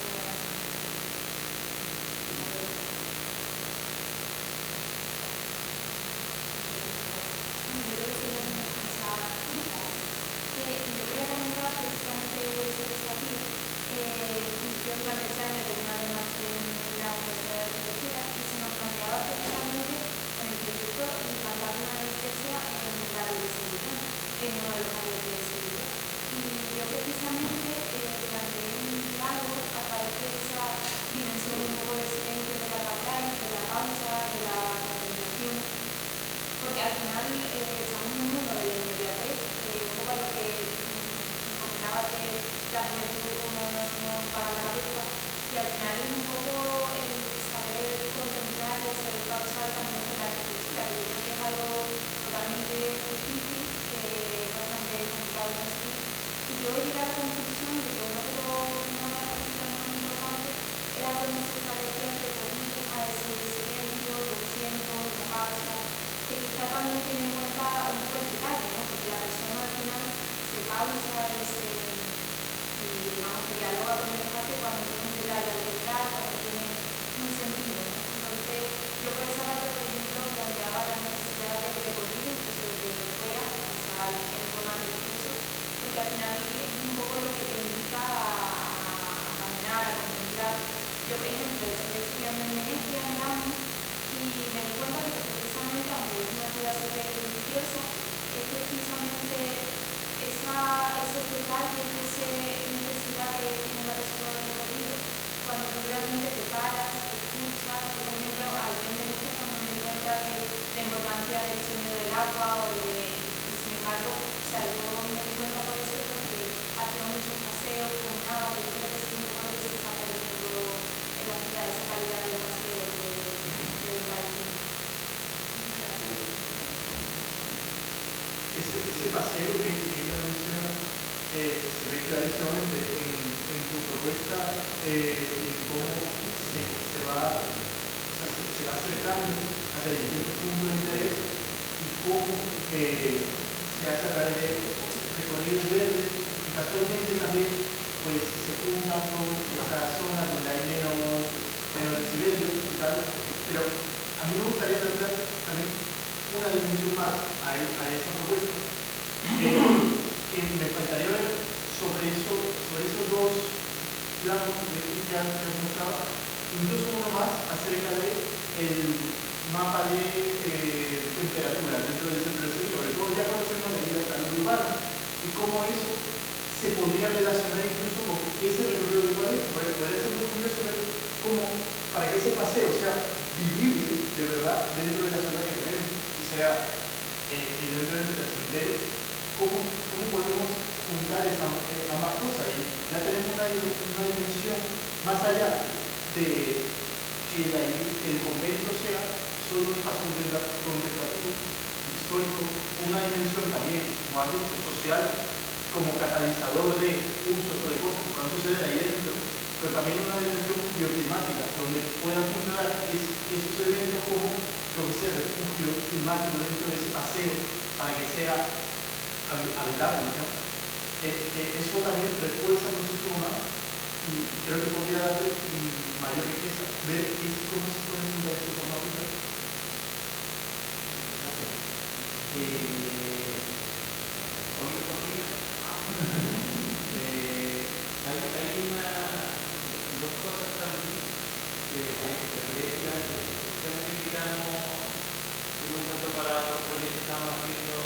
podemos establecer recorridos a ese silencio, lo siento, lo pausa, que quizá también tiene en cuenta un poco el detalle, ¿no? Porque la persona al final se pausa y digamos que dialoga con el espacio cuando tiene un detalle al contar, cuando tiene un sentido, ¿no? Entonces, yo por esa parte, por ejemplo, planteaba la necesidad de recorrido, incluso desde fuera, hasta el formato de curso, porque al final es un poco lo que te invita a caminar, a contemplar. Yo, por ejemplo, estoy estudiando en Venecia, en Ramos, y me di cuenta de que precisamente, aunque es una ciudad súper religiosa, es precisamente esos detalles, esa necesidad que tiene la persona de recorrido, cuando tú realmente te paras, escuchas, por ejemplo, al ver Venecia, cuando me di cuenta de la importancia del sonido del agua o de, y sin embargo, o sea, yo me di cuenta por eso porque hacía muchos paseos, caminaba, pero creo que es importante que se está perdiendo en la ciudad esa calidad de paseo del país. Ese paseo que ella menciona se ve clarísimamente en tu propuesta en cómo se va acercando hacia distintos puntos de interés y cómo se hace a través de recorridos verdes y casualmente también pues se juntan con esa zona donde hay menos decibelios y tal, pero a mí me gustaría tratar también una dimensión más a esa propuesta. Me faltaría ver sobre esos dos planos que ya se mostraba, incluso uno más acerca del mapa de temperatura dentro del centro de ciudad, sobre todo ya conocemos la vida de salud urbana y cómo eso se podría relacionar incluso con ese recorrido de iguales, podría ser muy curioso ver cómo, para que ese paseo sea vivible de verdad dentro de la zona que tenemos y sea dentro de nuestros criterios, ¿cómo podemos juntar ambas cosas? Y ya tenemos una dimensión más allá de que el convento sea solo un espacio contemplativo, histórico, una dimensión también como algo social, como catalizador de usos o de cosas que puedan suceder ahí dentro, pero también una dimensión bioclimática, donde puedan funcionar esos eventos como lo que sea refugio climático dentro de ese paseo, para que sea habitable, ¿no? Eso también refuerza muchísimo más y creo que podría darle mayor riqueza, ver cómo se pueden juntar estos formatos. Hay dos cosas también que digamos en un momento para otro proyecto estamos haciendo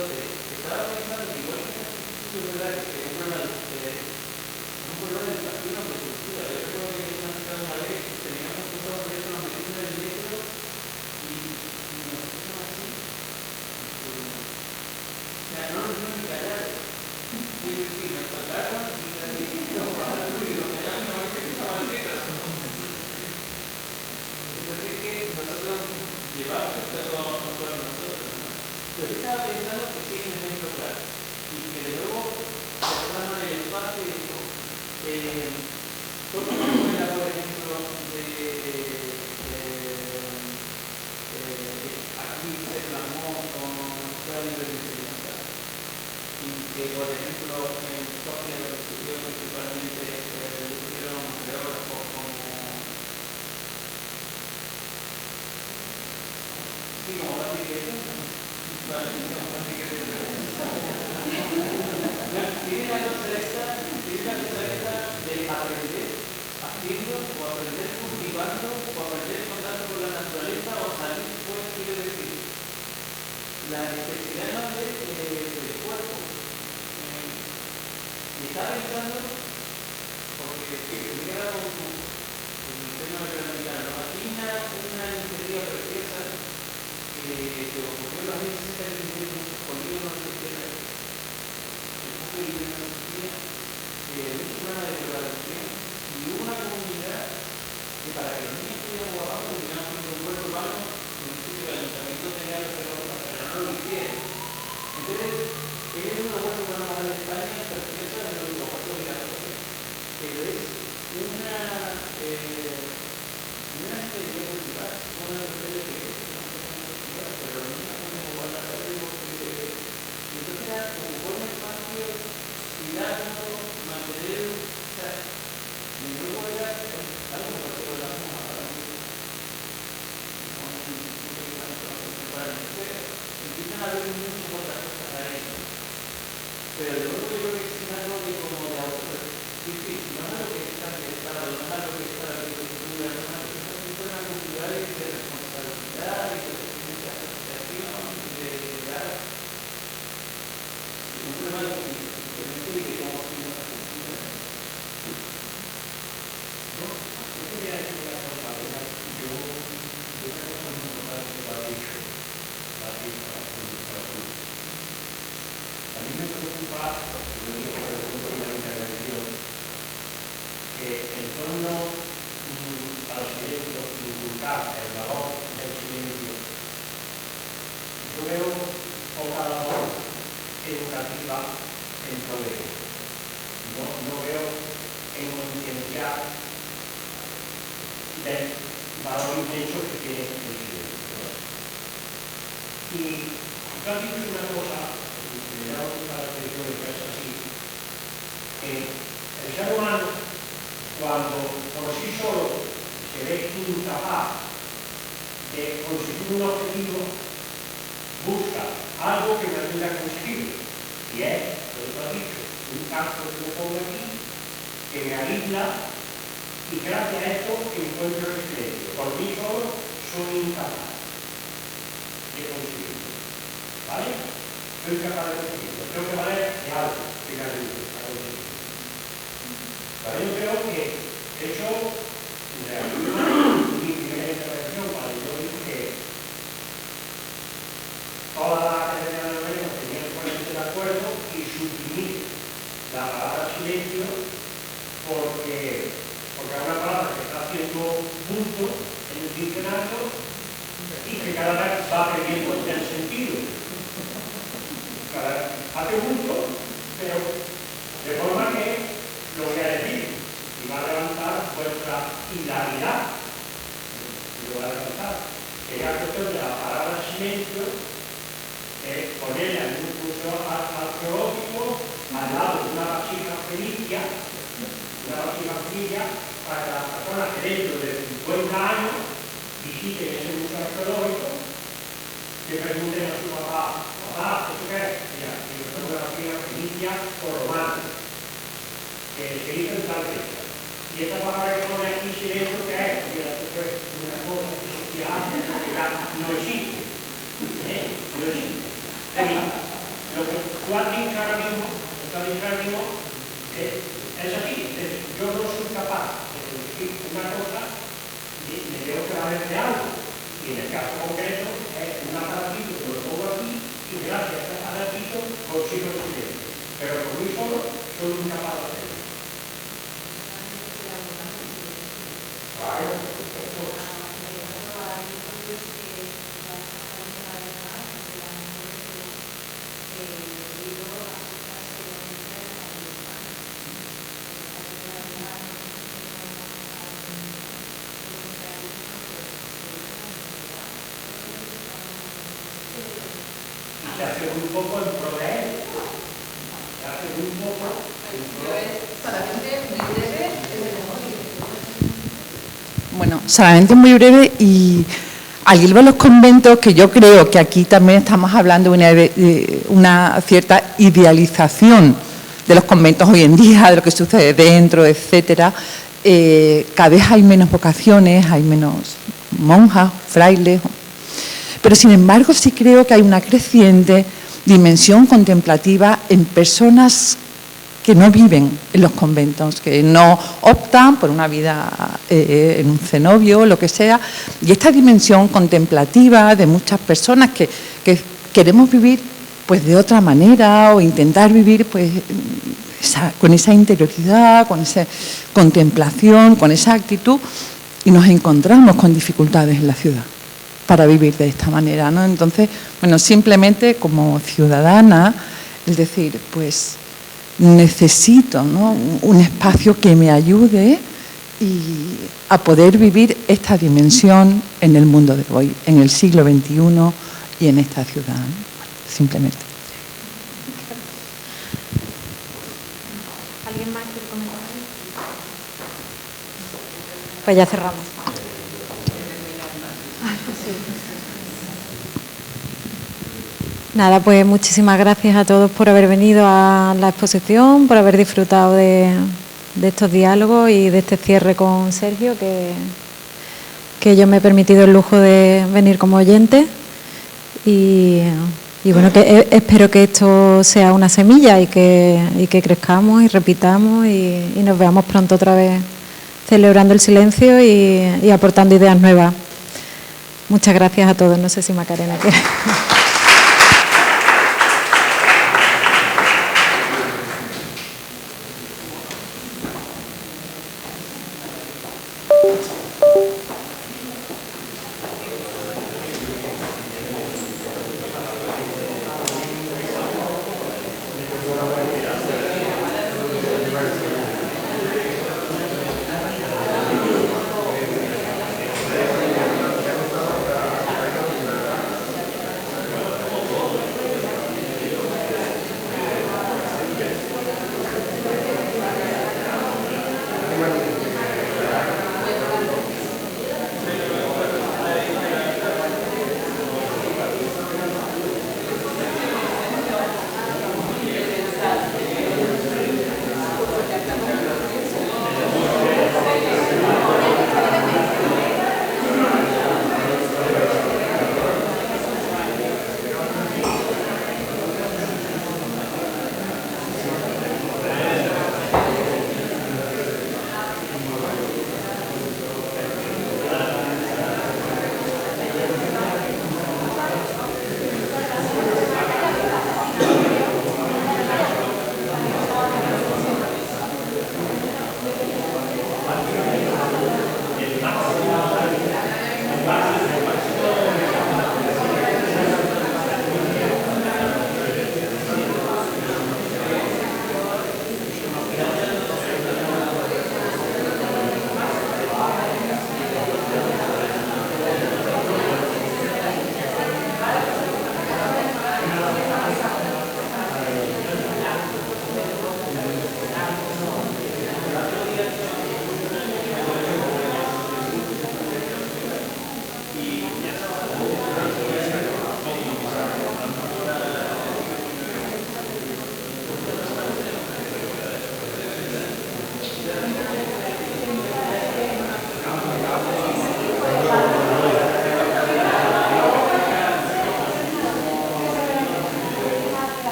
Entonces, estaba pensando que igual que es verdad que es un problema de educación o de cultura. Yo creo que una vez teníamos un poco de eso en la medicina del metro y nos pusimos así. O sea, no nos iban a callar. Y nos faltaron y nos bajaron y nos quedaron a ver qué estaban letras. Entonces es que nosotros llevamos esto con todos nosotros, ¿no? Pero yo estaba pensando que sí es un ejemplo claro. Y que de nuevo, hablando del espacio, digo, ¿cómo fuera, por ejemplo, aquí se plasmó con fue a nivel de enseñanza? Y que, por ejemplo, en Sofía lo que estudió principalmente hicieron geógrafos como Basti que tiene la cosa esta de aprender haciendo o aprender cultivando o aprender en contacto con la naturaleza o salir fuera, quiere decir la necesidad no es del cuerpo. Y estaba pensando porque me queda con el tema de la mirada, aquí una iniciativa preciosa que ocurrió en los años 60 muchos polígonos de tierra. El caso de la Andalucía, mucho programa de programación y una comunidad que para que los niños estuvieran guapados tenían un pueblo urbano en un sitio que el ayuntamiento tenía que hacer pero no lo hicieron. Entonces, es una buena programa de España preciosa de los puertos migratorios, pero es una experiencia cultural, una experiencia que pero no es como guardar entonces era ocupar un espacio, cuidarlo, mantener, o sea, mi grupo era algo que lo hablamos ahora empiezan a haber muchas otras cosas a eso, pero luego yo creo que es algo de como de autor, sí, no es lo que está pensado, no es lo que está la agricultura, no es lo que está cultura cultural y de responsabilidad y de un problema de que como si no se yo quería decir una cosa, yo una cosa muy importante que ha dicho la a mí me preocupa, lo digo por el punto de la intervención, que en torno a los silencios, inculcar el valor del silencio, yo veo poca labor educativa en todo ello. No veo en concienciar del valor inmenso que tiene el silencio. Y también es una cosa, me da una atención que es así, que el ser humano, cuando por sí solo se ve incapaz de conseguir un objetivo, busca algo que me ayude a conseguirlo. Y es, lo que has dicho, un campo que me pongo aquí, que me aísla, y gracias a esto encuentro el silencio. Por mí solo soy incapaz de conseguirlo. ¿Vale? Soy incapaz de conseguirlo. Tengo que valer de algo que me ayude a conseguirlo. ¿Vale? Yo creo que eso, mi primera intervención, cuando yo digo que toda la Academia de la Lengua tenía que ponerse de acuerdo y suprimir la palabra silencio porque es una palabra que está haciendo punto en el diccionario y que cada vez va perdiendo el sentido. Hace punto, pero de forma que lo voy a decir y va a levantar vuestra hilaridad. Lo va a levantar. Que es la cuestión de la palabra silencio. Ponerla en un curso arqueológico al lado de una vasija fenicia para que las personas que dentro de 50 años visiten ese museo arqueológico, que pregunten a su papá, ¿esto qué es? Mira, es una vasija fenicia o romana, que se hizo en tal fecha. Y esta palabra que pone aquí, silencio, ¿qué es? Mira, esto es una cosa social que no existe. No existe. tú has dicho ahora mismo, que es así, yo no soy capaz de decir una cosa y me tengo que valer de algo. Y en el caso concreto es un aparatito que lo pongo aquí y gracias a ese aparatito consigo el silencio. Pero por mí solo soy incapaz de hacerlo. Claro. Se hace un poco en pro de él. Se hace un poco en pro de él. Bueno, solamente muy breve y al hilo de los conventos, que yo creo que aquí también estamos hablando de una cierta idealización de los conventos hoy en día, de lo que sucede dentro, etcétera. Cada vez hay menos vocaciones, hay menos monjas, frailes. Pero, sin embargo, sí creo que hay una creciente dimensión contemplativa en personas que no viven en los conventos, que no optan por una vida en un cenobio o lo que sea. Y esta dimensión contemplativa de muchas personas que queremos vivir pues de otra manera o intentar vivir pues con esa interioridad, con esa contemplación, con esa actitud, y nos encontramos con dificultades en la ciudad para vivir de esta manera, ¿no? Entonces, bueno, simplemente como ciudadana, es decir, pues necesito, ¿no?, un espacio que me ayude a poder vivir esta dimensión en el mundo de hoy, en el siglo XXI y en esta ciudad, ¿no? Simplemente. ¿Alguien más quiere comentar? Pues ya cerramos. Nada, pues muchísimas gracias a todos por haber venido a la exposición, por haber disfrutado de estos diálogos y de este cierre con Sergio, que yo me he permitido el lujo de venir como oyente. Y bueno, que espero que esto sea una semilla y que crezcamos y repitamos y nos veamos pronto otra vez celebrando el silencio y aportando ideas nuevas. Muchas gracias a todos. No sé si Macarena quiere.